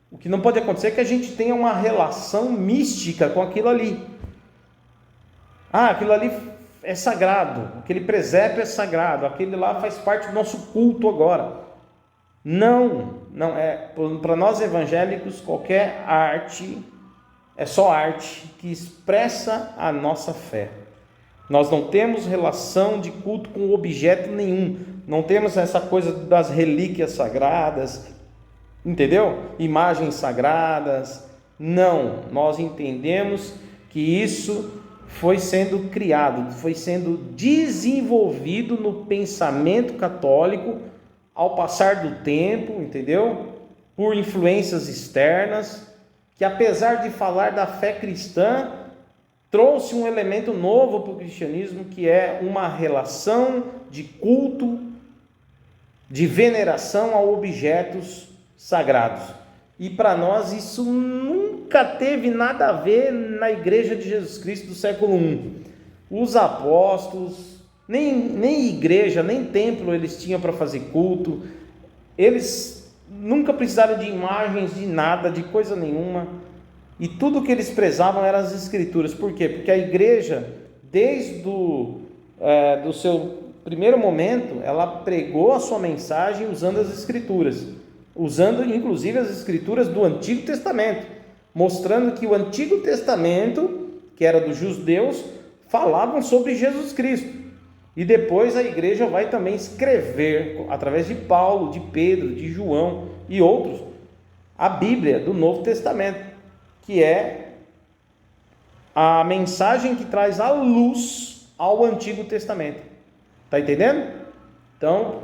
o que não pode acontecer é que a gente tenha uma relação mística com aquilo ali. Aquilo ali é sagrado, aquele presépio é sagrado, aquele lá faz parte do nosso culto agora. Não é. Para nós evangélicos, qualquer arte é só arte que expressa a nossa fé. Nós não temos relação de culto com objeto nenhum, não temos essa coisa das relíquias sagradas, entendeu? Imagens sagradas, não, nós entendemos que isso foi sendo criado, foi sendo desenvolvido no pensamento católico ao passar do tempo, entendeu? Por influências externas, que apesar de falar da fé cristã, trouxe um elemento novo para o cristianismo, que é uma relação de culto, de veneração a objetos sagrados. E para nós isso nunca teve nada a ver na igreja de Jesus Cristo do século I. Os apóstolos, nem igreja, nem templo eles tinham para fazer culto. Eles nunca precisaram de imagens, de nada, de coisa nenhuma. E tudo que eles prezavam eram as escrituras. Por quê? Porque a igreja, desde do seu primeiro momento, ela pregou a sua mensagem usando as escrituras, usando inclusive as escrituras do Antigo Testamento, mostrando que o Antigo Testamento, que era dos judeus, falavam sobre Jesus Cristo. E depois a igreja vai também escrever, através de Paulo, de Pedro, de João e outros, a Bíblia do Novo Testamento, que é a mensagem que traz a luz ao Antigo Testamento. Está entendendo? Então,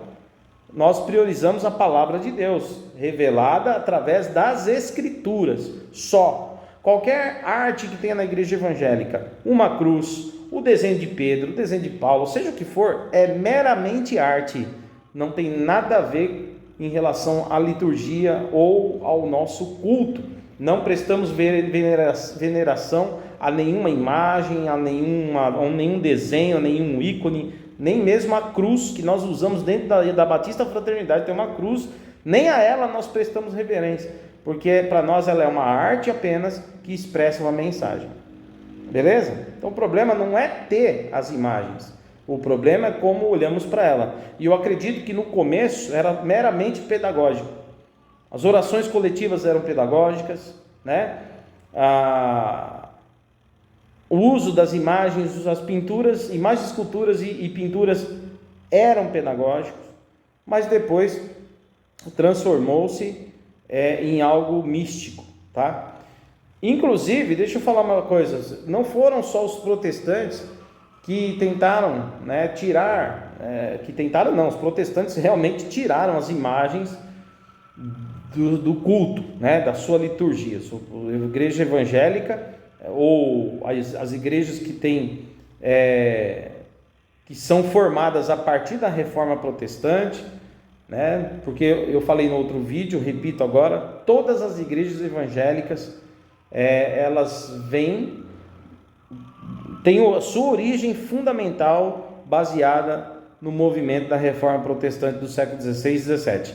nós priorizamos a palavra de Deus, revelada através das Escrituras, só. Qualquer arte que tenha na igreja evangélica, uma cruz, o desenho de Pedro, o desenho de Paulo, seja o que for, é meramente arte, não tem nada a ver em relação à liturgia ou ao nosso culto. Não prestamos veneração a nenhuma imagem, a nenhum desenho, a nenhum ícone, nem mesmo a cruz que nós usamos dentro da Batista Fraternidade, tem uma cruz, nem a ela nós prestamos reverência, porque para nós ela é uma arte apenas que expressa uma mensagem. Beleza? Então o problema não é ter as imagens, o problema é como olhamos para ela. E eu acredito que no começo era meramente pedagógico. As orações coletivas eram pedagógicas, né? O uso das imagens, as pinturas, imagens, esculturas e pinturas eram pedagógicos, mas depois transformou-se em algo místico, tá? Inclusive, deixa eu falar uma coisa, não foram só os protestantes que tentaram, né, tirar, os protestantes realmente tiraram as imagens do culto, né, da sua liturgia. A igreja evangélica ou as igrejas que têm que são formadas a partir da Reforma Protestante, né? Porque eu falei no outro vídeo, repito agora, todas as igrejas evangélicas elas têm a sua origem fundamental baseada no movimento da Reforma Protestante do século XVI e XVII.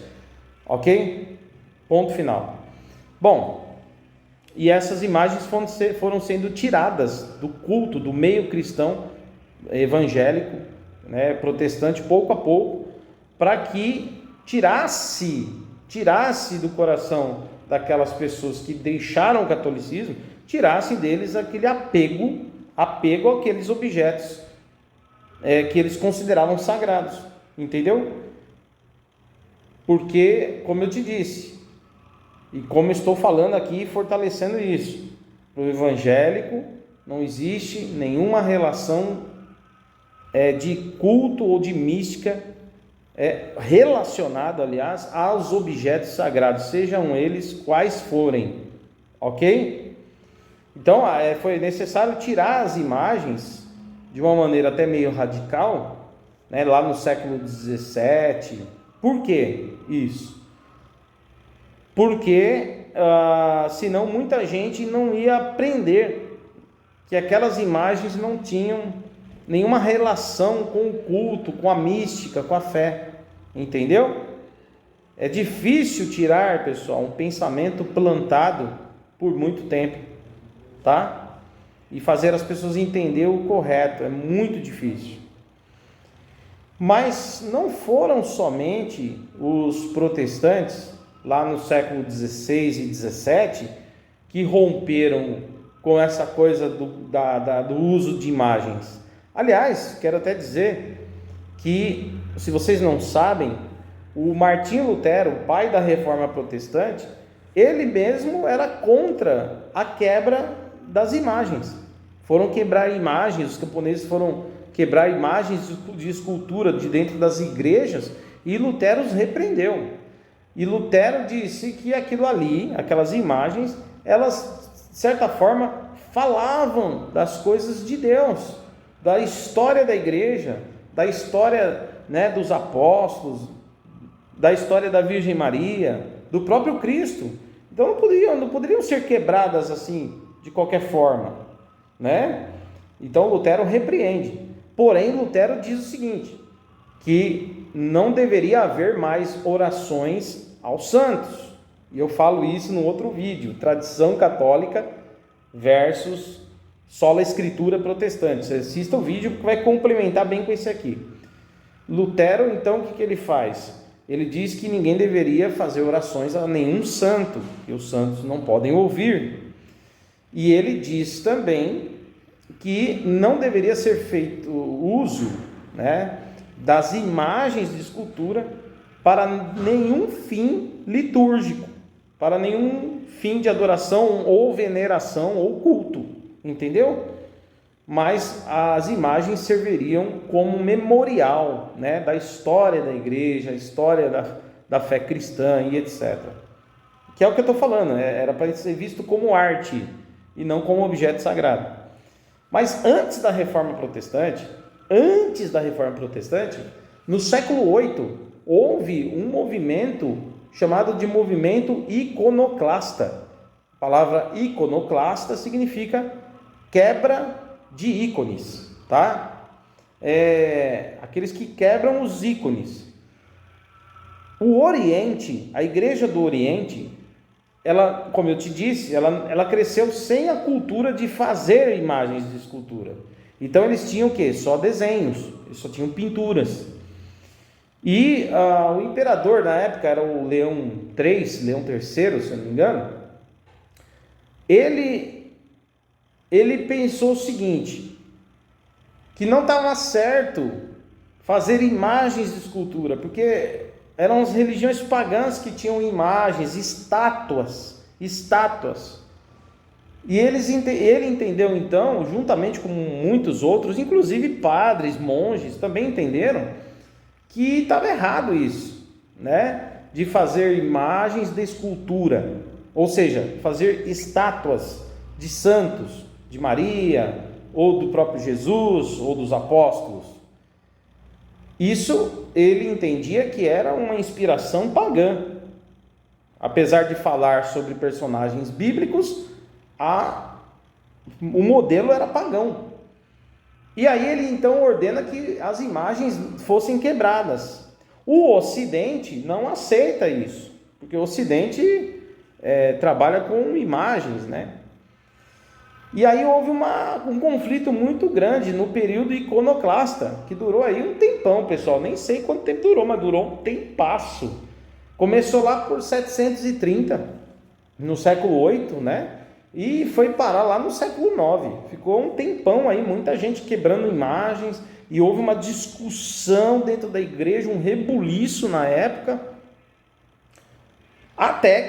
Ok? Ponto final. Bom, e essas imagens foram sendo tiradas do culto, do meio cristão evangélico, né, protestante, pouco a pouco, para que tirasse do coração daquelas pessoas que deixaram o catolicismo, tirasse deles aquele apego àqueles objetos que eles consideravam sagrados, entendeu? Porque, como eu te disse, e como eu estou falando aqui, fortalecendo isso, para o evangélico não existe nenhuma relação de culto ou de mística relacionado, aliás, aos objetos sagrados, sejam eles quais forem, ok? Então, foi necessário tirar as imagens de uma maneira até meio radical, né, lá no século XVII. Por que isso? Porque senão muita gente não ia aprender que aquelas imagens não tinham nenhuma relação com o culto, com a mística, com a fé, entendeu? É difícil tirar, pessoal, um pensamento plantado por muito tempo, tá? E fazer as pessoas entender o correto, é muito difícil. Mas não foram somente os protestantes, lá no século XVI e XVII, que romperam com essa coisa do uso de imagens. Aliás, quero até dizer que, se vocês não sabem, o Martinho Lutero, o pai da Reforma Protestante, ele mesmo era contra a quebra das imagens. Foram quebrar imagens, os camponeses foram quebrar imagens de escultura de dentro das igrejas, e Lutero os repreendeu. E Lutero disse que aquilo ali, aquelas imagens, elas, de certa forma, falavam das coisas de Deus, da história da igreja, da história, né, dos apóstolos, da história da Virgem Maria, do próprio Cristo. Então não poderiam ser quebradas assim de qualquer forma, né? Então Lutero repreende. Porém, Lutero diz o seguinte, que não deveria haver mais orações aos santos. E eu falo isso no outro vídeo, tradição católica versus sola escritura protestante. Você assista o vídeo que vai complementar bem com esse aqui. Lutero, então, o que ele faz? Ele diz que ninguém deveria fazer orações a nenhum santo, que os santos não podem ouvir. E ele diz também que não deveria ser feito uso, né, das imagens de escultura para nenhum fim litúrgico, para nenhum fim de adoração ou veneração ou culto. Entendeu? Mas as imagens serviriam como memorial, né, da história da igreja, a história da fé cristã e etc. Que é o que eu estou falando, era para ser visto como arte e não como objeto sagrado. Mas antes da Reforma Protestante, no século VIII, houve um movimento chamado de movimento iconoclasta. A palavra iconoclasta significa quebra de ícones, tá? Aqueles que quebram os ícones. O Oriente, a igreja do Oriente, ela, como eu te disse, ela cresceu sem a cultura de fazer imagens de escultura. Então eles tinham o quê? Só desenhos, eles só tinham pinturas. E o imperador na época era o Leão III, se eu não me engano. Ele pensou o seguinte, que não estava certo fazer imagens de escultura, porque eram as religiões pagãs que tinham imagens, estátuas. E ele entendeu então, juntamente com muitos outros, inclusive padres, monges, também entenderam que estava errado isso, né? de fazer imagens de escultura, ou seja, fazer estátuas de santos, de Maria, ou do próprio Jesus, ou dos apóstolos. Isso ele entendia que era uma inspiração pagã. Apesar de falar sobre personagens bíblicos, o modelo era pagão. E aí ele então ordena que as imagens fossem quebradas. O Ocidente não aceita isso, porque o Ocidente trabalha com imagens, né? E aí houve um conflito muito grande no período iconoclasta, que durou aí um tempão, pessoal. Nem sei quanto tempo durou, mas durou um tempasso. Começou lá por 730, no século 8, né? E foi parar lá no século 9. Ficou um tempão aí, muita gente quebrando imagens, e houve uma discussão dentro da igreja, um rebuliço na época, até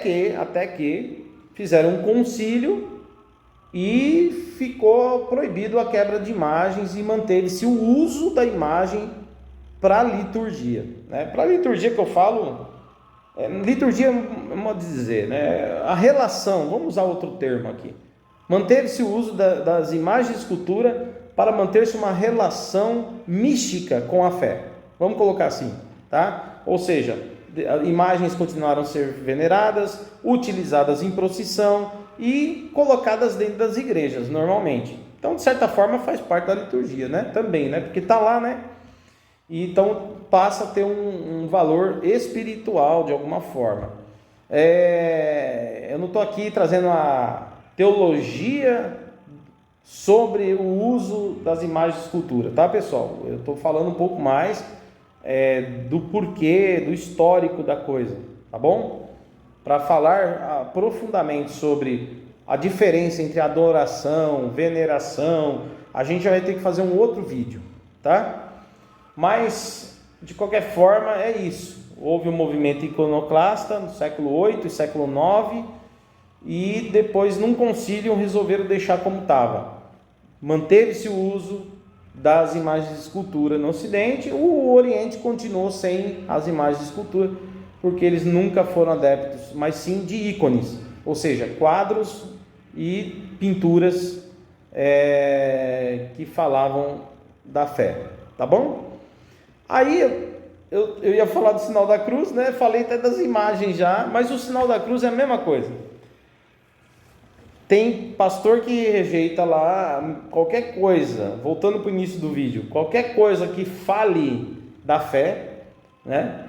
que fizeram um concílio e ficou proibido a quebra de imagens e manteve-se o uso da imagem para liturgia, né? Para liturgia que eu falo, liturgia é um modo de dizer, né? A relação, vamos usar outro termo aqui, manteve-se o uso das imagens de escultura para manter-se uma relação mística com a fé, vamos colocar assim, tá? Ou seja, imagens continuaram a ser veneradas, utilizadas em procissão e colocadas dentro das igrejas, normalmente. Então, de certa forma, faz parte da liturgia, né? Também, né? Porque está lá, né? E então passa a ter um valor espiritual de alguma forma. Eu não estou aqui trazendo a teologia sobre o uso das imagens de escultura, tá, pessoal? Eu estou falando um pouco mais do porquê, do histórico da coisa, tá bom? Para falar profundamente sobre a diferença entre adoração, veneração, a gente já vai ter que fazer um outro vídeo, tá? Mas, de qualquer forma, é isso. Houve um movimento iconoclasta no século 8 e século 9, e depois, num concílio, resolveram deixar como estava. Manteve-se o uso das imagens de escultura no Ocidente, o Oriente continuou sem as imagens de escultura, porque eles nunca foram adeptos, mas sim de ícones, ou seja, quadros e pinturas que falavam da fé, tá bom? Aí eu ia falar do sinal da cruz, né? Falei até das imagens já, mas o sinal da cruz é a mesma coisa. Tem pastor que rejeita lá qualquer coisa, voltando para o início do vídeo, qualquer coisa que fale da fé, né?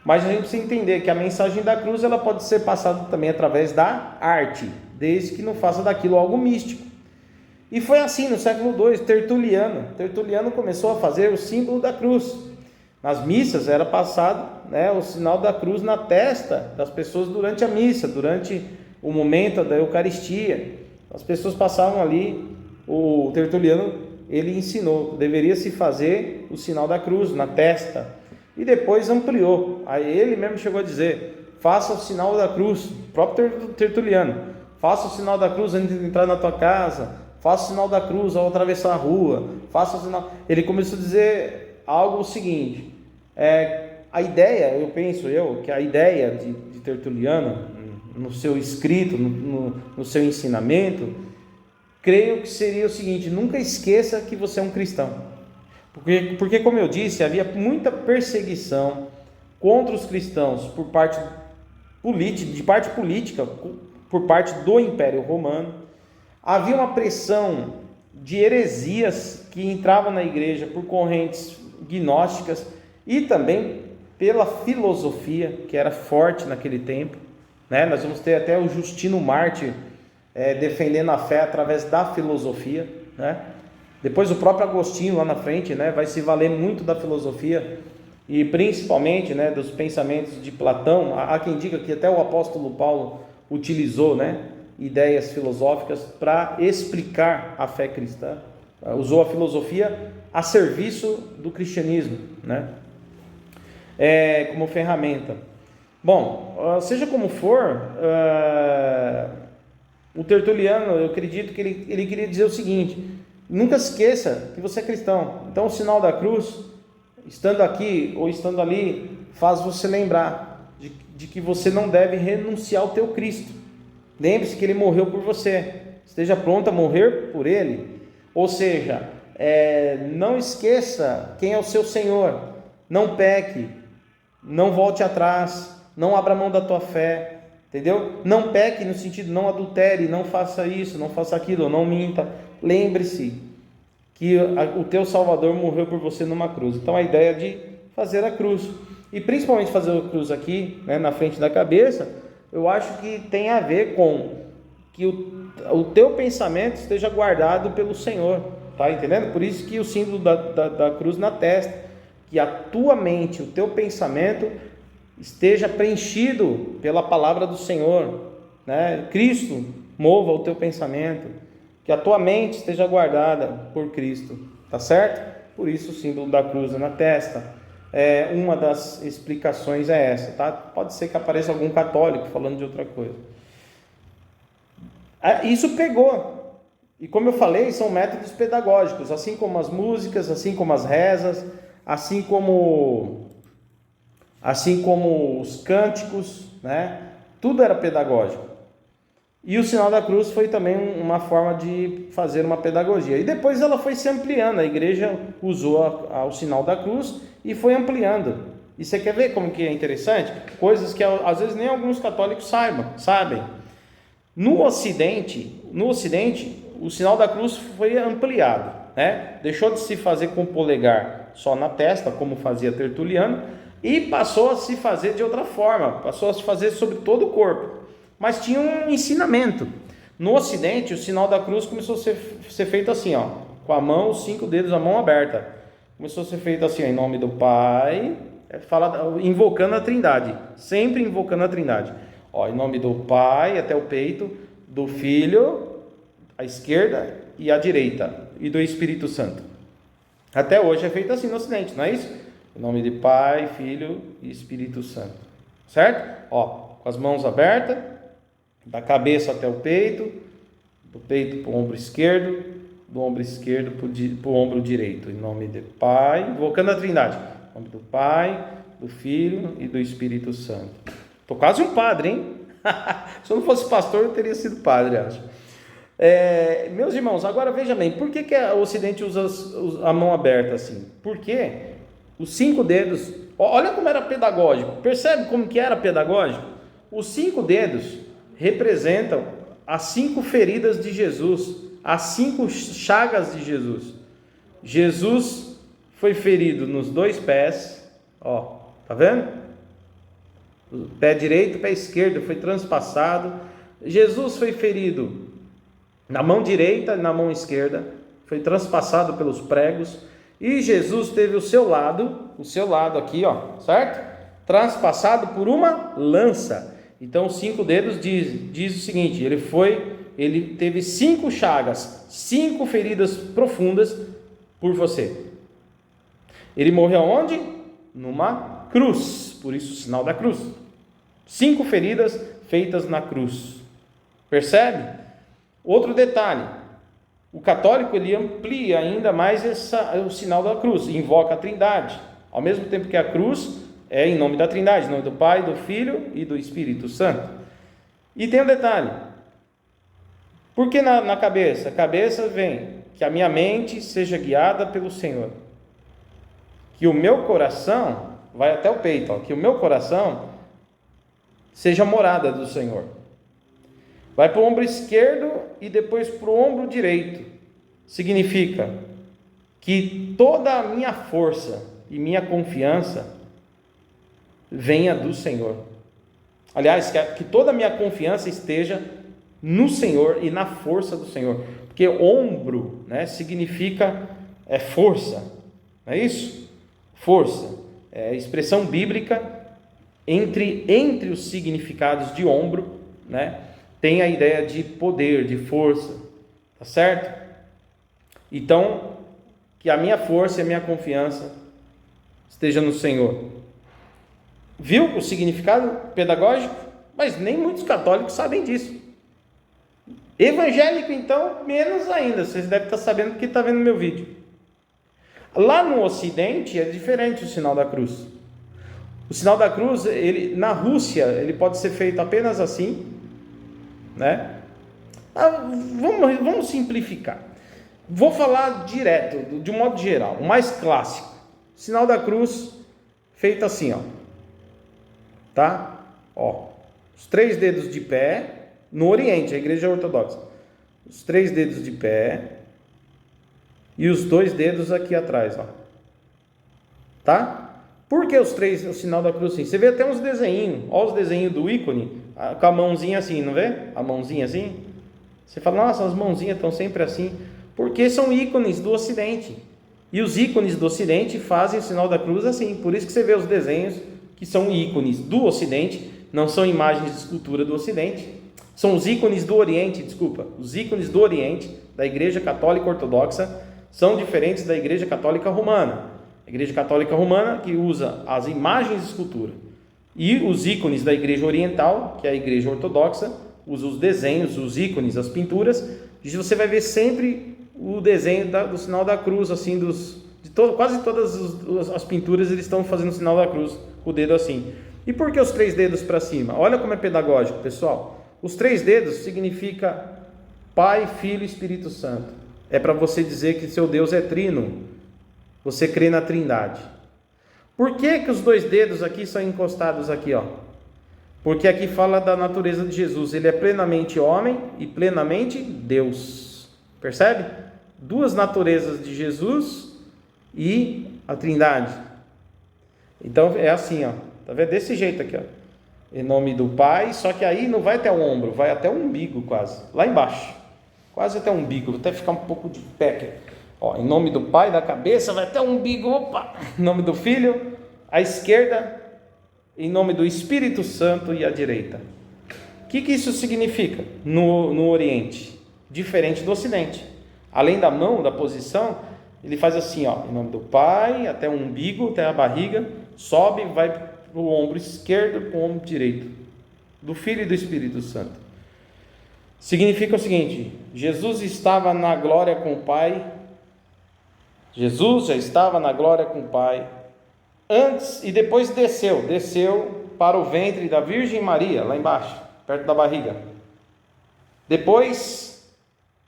Mas a gente precisa entender que a mensagem da cruz ela pode ser passada também através da arte, desde que não faça daquilo algo místico. E foi assim no século II, Tertuliano começou a fazer o símbolo da cruz. Nas missas era passado, né, o sinal da cruz na testa das pessoas durante a missa, durante o momento da Eucaristia. As pessoas passavam ali, o Tertuliano ele ensinou, deveria se fazer o sinal da cruz na testa, e depois ampliou. Aí ele mesmo chegou a dizer: faça o sinal da cruz, o próprio Tertuliano, faça o sinal da cruz antes de entrar na tua casa, faça o sinal da cruz ao atravessar a rua, faça o sinal. Ele começou a dizer algo seguinte: a ideia, eu penso que a ideia de Tertuliano, no seu escrito, no seu ensinamento, creio que seria o seguinte: nunca esqueça que você é um cristão. Porque como eu disse, havia muita perseguição contra os cristãos de parte política, por parte do Império Romano. Havia uma pressão de heresias que entravam na igreja por correntes gnósticas e também pela filosofia, que era forte naquele tempo, né? Nós vamos ter até o Justino Mártir defendendo a fé através da filosofia, né? Depois o próprio Agostinho lá na frente, né, vai se valer muito da filosofia e principalmente, né, dos pensamentos de Platão. Há quem diga que até o apóstolo Paulo utilizou, né, ideias filosóficas para explicar a fé cristã, usou a filosofia a serviço do cristianismo, né, como ferramenta. Bom, seja como for, o Tertuliano, eu acredito que ele queria dizer o seguinte: nunca esqueça que você é cristão. Então o sinal da cruz, estando aqui ou estando ali, faz você lembrar de que você não deve renunciar ao teu Cristo. Lembre-se que ele morreu por você. Esteja pronto a morrer por ele. Ou seja, não esqueça quem é o seu Senhor. Não peque. Não volte atrás. Não abra mão da tua fé. Entendeu? Não peque no sentido, não adultere, não faça isso, não faça aquilo, não minta. Lembre-se que o teu Salvador morreu por você numa cruz. Então a ideia de fazer a cruz, e principalmente fazer a cruz aqui, né, na frente da cabeça, eu acho que tem a ver com que o teu pensamento esteja guardado pelo Senhor, tá entendendo? Por isso que o símbolo da cruz na testa, que a tua mente, o teu pensamento esteja preenchido pela palavra do Senhor, né? Cristo mova o teu pensamento, que a tua mente esteja guardada por Cristo, tá certo? Por isso o símbolo da cruz na testa. Uma das explicações é essa, tá? Pode ser que apareça algum católico falando de outra coisa. Isso pegou, e como eu falei, são métodos pedagógicos, assim como as músicas, assim como as rezas, assim como os cânticos, né? Tudo era pedagógico. E o sinal da cruz foi também uma forma de fazer uma pedagogia. E depois ela foi se ampliando, a igreja usou o sinal da cruz e foi ampliando. E você quer ver como que é interessante? Coisas que às vezes nem alguns católicos sabem. No Ocidente, o sinal da cruz foi ampliado, né? Deixou de se fazer com o polegar só na testa, como fazia Tertuliano, e passou a se fazer de outra forma, passou a se fazer sobre todo o corpo. Mas tinha um ensinamento. No Ocidente, o sinal da cruz começou a ser feito assim, ó, com a mão, os 5 dedos, a mão aberta. Começou a ser feito assim, ó, em nome do Pai, invocando a Trindade, sempre invocando a Trindade. Ó, em nome do Pai até o peito, do Filho, à esquerda e à direita, e do Espírito Santo. Até hoje é feito assim no Ocidente, não é isso? Em nome de Pai, Filho e Espírito Santo. Certo? Ó, com as mãos abertas, da cabeça até o peito, do peito para o ombro esquerdo, do ombro esquerdo para o ombro direito. Em nome de Pai, invocando a Trindade. Em nome do Pai, do Filho e do Espírito Santo. Estou quase um padre, hein? Se eu não fosse pastor, eu teria sido padre, acho. Meus irmãos, agora veja bem, por que o Ocidente usa a mão aberta assim? Porque os 5 dedos, olha como era pedagógico, percebe como que era pedagógico? Os 5 dedos representam as 5 feridas de Jesus, as 5 chagas de Jesus. Jesus foi ferido nos 2 pés, ó, tá vendo? O pé direito, o pé esquerdo foi transpassado. Jesus foi ferido na mão direita e na mão esquerda, foi transpassado pelos pregos. E Jesus teve o seu lado aqui, ó, certo? Transpassado por uma lança. Então, os 5 dedos diz o seguinte: ele teve 5 chagas, 5 feridas profundas por você. Ele morreu onde? Numa cruz, por isso o sinal da cruz. 5 feridas feitas na cruz. Percebe? Outro detalhe: o católico ele amplia ainda mais o sinal da cruz, invoca a Trindade, ao mesmo tempo que a cruz é em nome da Trindade, em nome do Pai, do Filho e do Espírito Santo. E tem um detalhe: por que na cabeça? A cabeça vem que a minha mente seja guiada pelo Senhor, que o meu coração, vai até o peito, ó, que o meu coração seja morada do Senhor. Vai para o ombro esquerdo e depois para o ombro direito. Significa que toda a minha força e minha confiança venha do Senhor. Aliás, que toda a minha confiança esteja no Senhor e na força do Senhor. Porque ombro, né, significa força, não é isso? Força. É expressão bíblica entre os significados de ombro, né? Tem a ideia de poder, de força, tá certo? Então, que a minha força e a minha confiança esteja no Senhor. Viu o significado pedagógico? Mas nem muitos católicos sabem disso. Evangélico, então, menos ainda. Vocês devem estar sabendo porque está vendo meu vídeo. Lá no Ocidente é diferente o sinal da cruz. O sinal da cruz, ele, na Rússia, ele pode ser feito apenas assim, né? Vamos simplificar. Vou falar direto, de um modo geral, o mais clássico. Sinal da cruz feito assim, ó. Tá? Ó, os 3 dedos de pé, no Oriente, a igreja ortodoxa. Os 3 dedos de pé e os 2 dedos aqui atrás, ó. Tá? Por que os 3, o sinal da cruz assim? Você vê até uns desenhinhos, ó os desenhos do ícone, com a mãozinha assim, não vê? A mãozinha assim. Você fala, nossa, as mãozinhas estão sempre assim. Porque são ícones do Ocidente. E os ícones do Ocidente fazem o sinal da cruz assim. Por isso que você vê os desenhos que são ícones do Ocidente, não são imagens de escultura do Ocidente. São os ícones do Oriente, desculpa. Os ícones do Oriente, da Igreja Católica Ortodoxa, são diferentes da Igreja Católica Romana. A Igreja Católica Romana que usa as imagens de escultura. E os ícones da Igreja Oriental, que é a Igreja Ortodoxa, usa os desenhos, os ícones, as pinturas. E você vai ver sempre o desenho do sinal da cruz, assim, quase todas as pinturas eles estão fazendo o sinal da cruz, com o dedo assim. E por que os 3 dedos para cima? Olha como é pedagógico, pessoal. Os 3 dedos significa Pai, Filho e Espírito Santo. É para você dizer que seu Deus é trino. Você crê na Trindade. Por que os 2 dedos aqui são encostados aqui, ó? Porque aqui fala da natureza de Jesus. Ele é plenamente homem e plenamente Deus. Percebe? 2 naturezas de Jesus e a Trindade. Então é assim, ó. Tá vendo? Desse jeito aqui, ó. Em nome do Pai, só que aí não vai até o ombro, vai até o umbigo quase. Lá embaixo. Quase até o umbigo. Vou até ficar um pouco de pé aqui. Ó, em nome do Pai, da cabeça, vai até o umbigo. Opa! Em nome do Filho, à esquerda. Em nome do Espírito Santo e à direita. O que isso significa no Oriente? Diferente do Ocidente. Além da mão, da posição, ele faz assim, ó, em nome do Pai, até o umbigo, até a barriga, sobe, vai para o ombro esquerdo, para o ombro direito, do Filho e do Espírito Santo. Significa o seguinte: Jesus estava na glória com o Pai. Jesus já estava na glória com o Pai antes e depois desceu para o ventre da Virgem Maria, lá embaixo, perto da barriga. Depois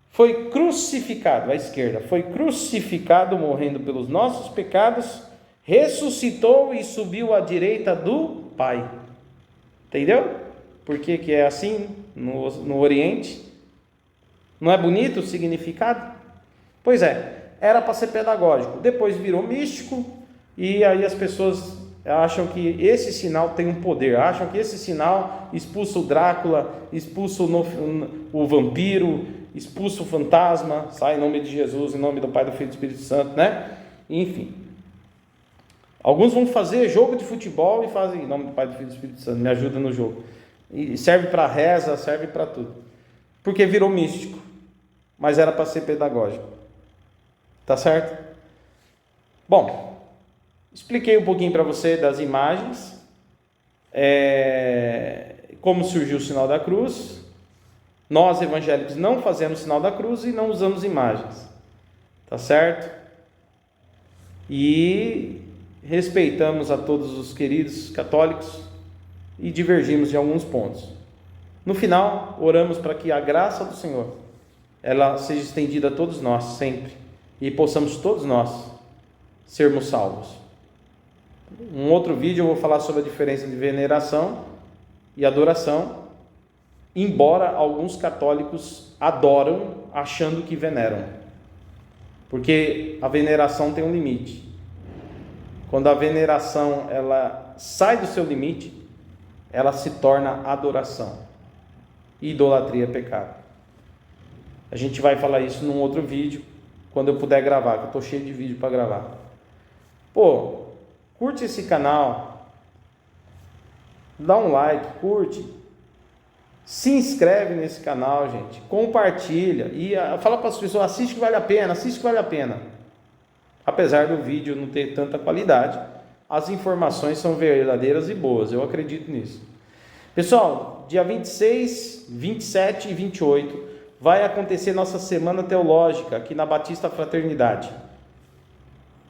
foi crucificado, à esquerda, foi crucificado, morrendo pelos nossos pecados, ressuscitou e subiu à direita do Pai. Entendeu? Por que é assim no Oriente? Não é bonito o significado? Pois é, era para ser pedagógico, depois virou místico, e aí as pessoas acham que esse sinal tem um poder, acham que esse sinal expulsa o Drácula, expulsa o vampiro, expulsa o fantasma, sai em nome de Jesus, em nome do Pai, do Filho e do Espírito Santo, né? Enfim. Alguns vão fazer jogo de futebol e fazem em nome do Pai, do Filho e do Espírito Santo, me ajuda no jogo. E serve para reza, serve para tudo. Porque virou místico, mas era para ser pedagógico. Tá certo? Bom, expliquei um pouquinho para você das imagens, como surgiu o sinal da cruz. Nós evangélicos não fazemos sinal da cruz e não usamos imagens, tá certo? E respeitamos a todos os queridos católicos e divergimos em alguns pontos. No final, oramos para que a graça do Senhor ela seja estendida a todos nós sempre e possamos todos nós sermos salvos. Um outro vídeo eu vou falar sobre a diferença de veneração e adoração, embora alguns católicos adoram achando que veneram, porque a veneração tem um limite. Quando a veneração ela sai do seu limite, ela se torna adoração. Idolatria é pecado. A gente vai falar isso num outro vídeo, quando eu puder gravar, que eu estou cheio de vídeo para gravar. Pô, curte esse canal, dá um like, curte, se inscreve nesse canal, gente, compartilha e fala para as pessoas, assiste que vale a pena, assiste que vale a pena. Apesar do vídeo não ter tanta qualidade, as informações são verdadeiras e boas, eu acredito nisso. Pessoal, dia 26, 27 e 28 vai acontecer nossa Semana Teológica aqui na Batista Fraternidade.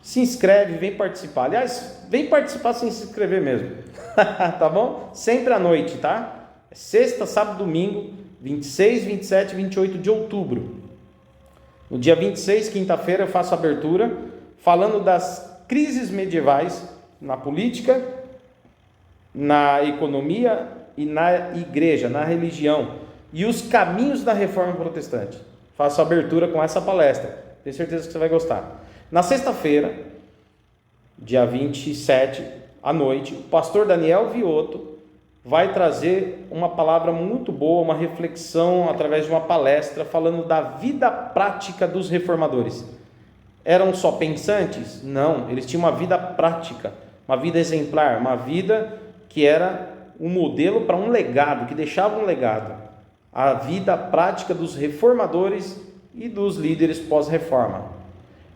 Se inscreve, vem participar. Aliás, vem participar sem se inscrever mesmo. Tá bom? Sempre à noite, tá? É sexta, sábado, domingo, 26, 27 e 28 de outubro. No dia 26, quinta-feira, eu faço a abertura falando das crises medievais na política, na economia e na igreja, na religião, e os caminhos da reforma protestante. Faço a abertura com essa palestra. Tenho certeza que você vai gostar. Na sexta-feira, dia 27, à noite, o pastor Daniel Viotto vai trazer uma palavra muito boa, uma reflexão através de uma palestra falando da vida prática dos reformadores. Eram só pensantes? Não, eles tinham uma vida prática, uma vida exemplar, uma vida que era um modelo para um legado, que deixava um legado. A vida prática dos reformadores e dos líderes pós-reforma.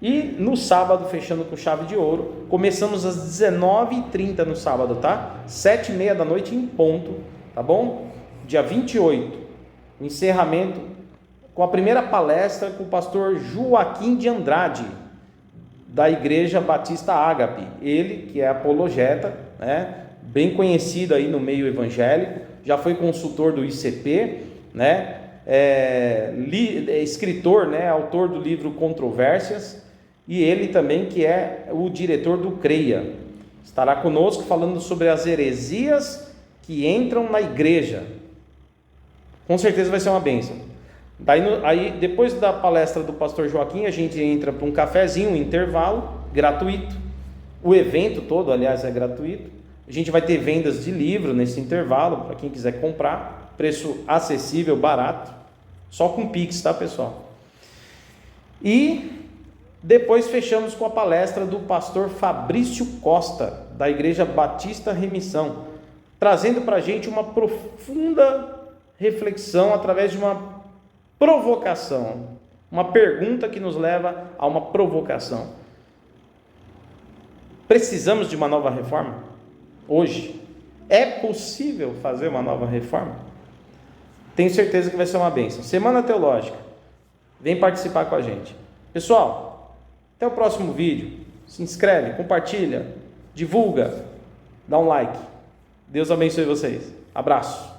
E no sábado, fechando com chave de ouro, começamos às 19h30 no sábado, tá? 7h30 da noite em ponto, tá bom? Dia 28, o encerramento com a primeira palestra com o pastor Joaquim de Andrade, da Igreja Batista Ágape. Ele que é apologeta, né? Bem conhecido aí no meio evangélico, já foi consultor do ICP, né? Escritor, né? Autor do livro Controvérsias. E ele também que é o diretor do CREIA, estará conosco falando sobre as heresias que entram na igreja. Com certeza vai ser uma bênção. Aí, depois da palestra do pastor Joaquim, a gente entra para um cafezinho, um intervalo, gratuito. O evento todo, aliás, é gratuito. A gente vai ter vendas de livro nesse intervalo, para quem quiser comprar. Preço acessível, barato. Só com Pix, tá, pessoal? E depois fechamos com a palestra do pastor Fabrício Costa, da Igreja Batista Remissão, trazendo para a gente uma profunda reflexão através de uma provocação, uma pergunta que nos leva a uma provocação. Precisamos de uma nova reforma? Hoje? É possível fazer uma nova reforma? Tenho certeza que vai ser uma bênção. Semana Teológica. Vem participar com a gente. Pessoal, até o próximo vídeo. Se inscreve, compartilha, divulga, dá um like. Deus abençoe vocês. Abraço.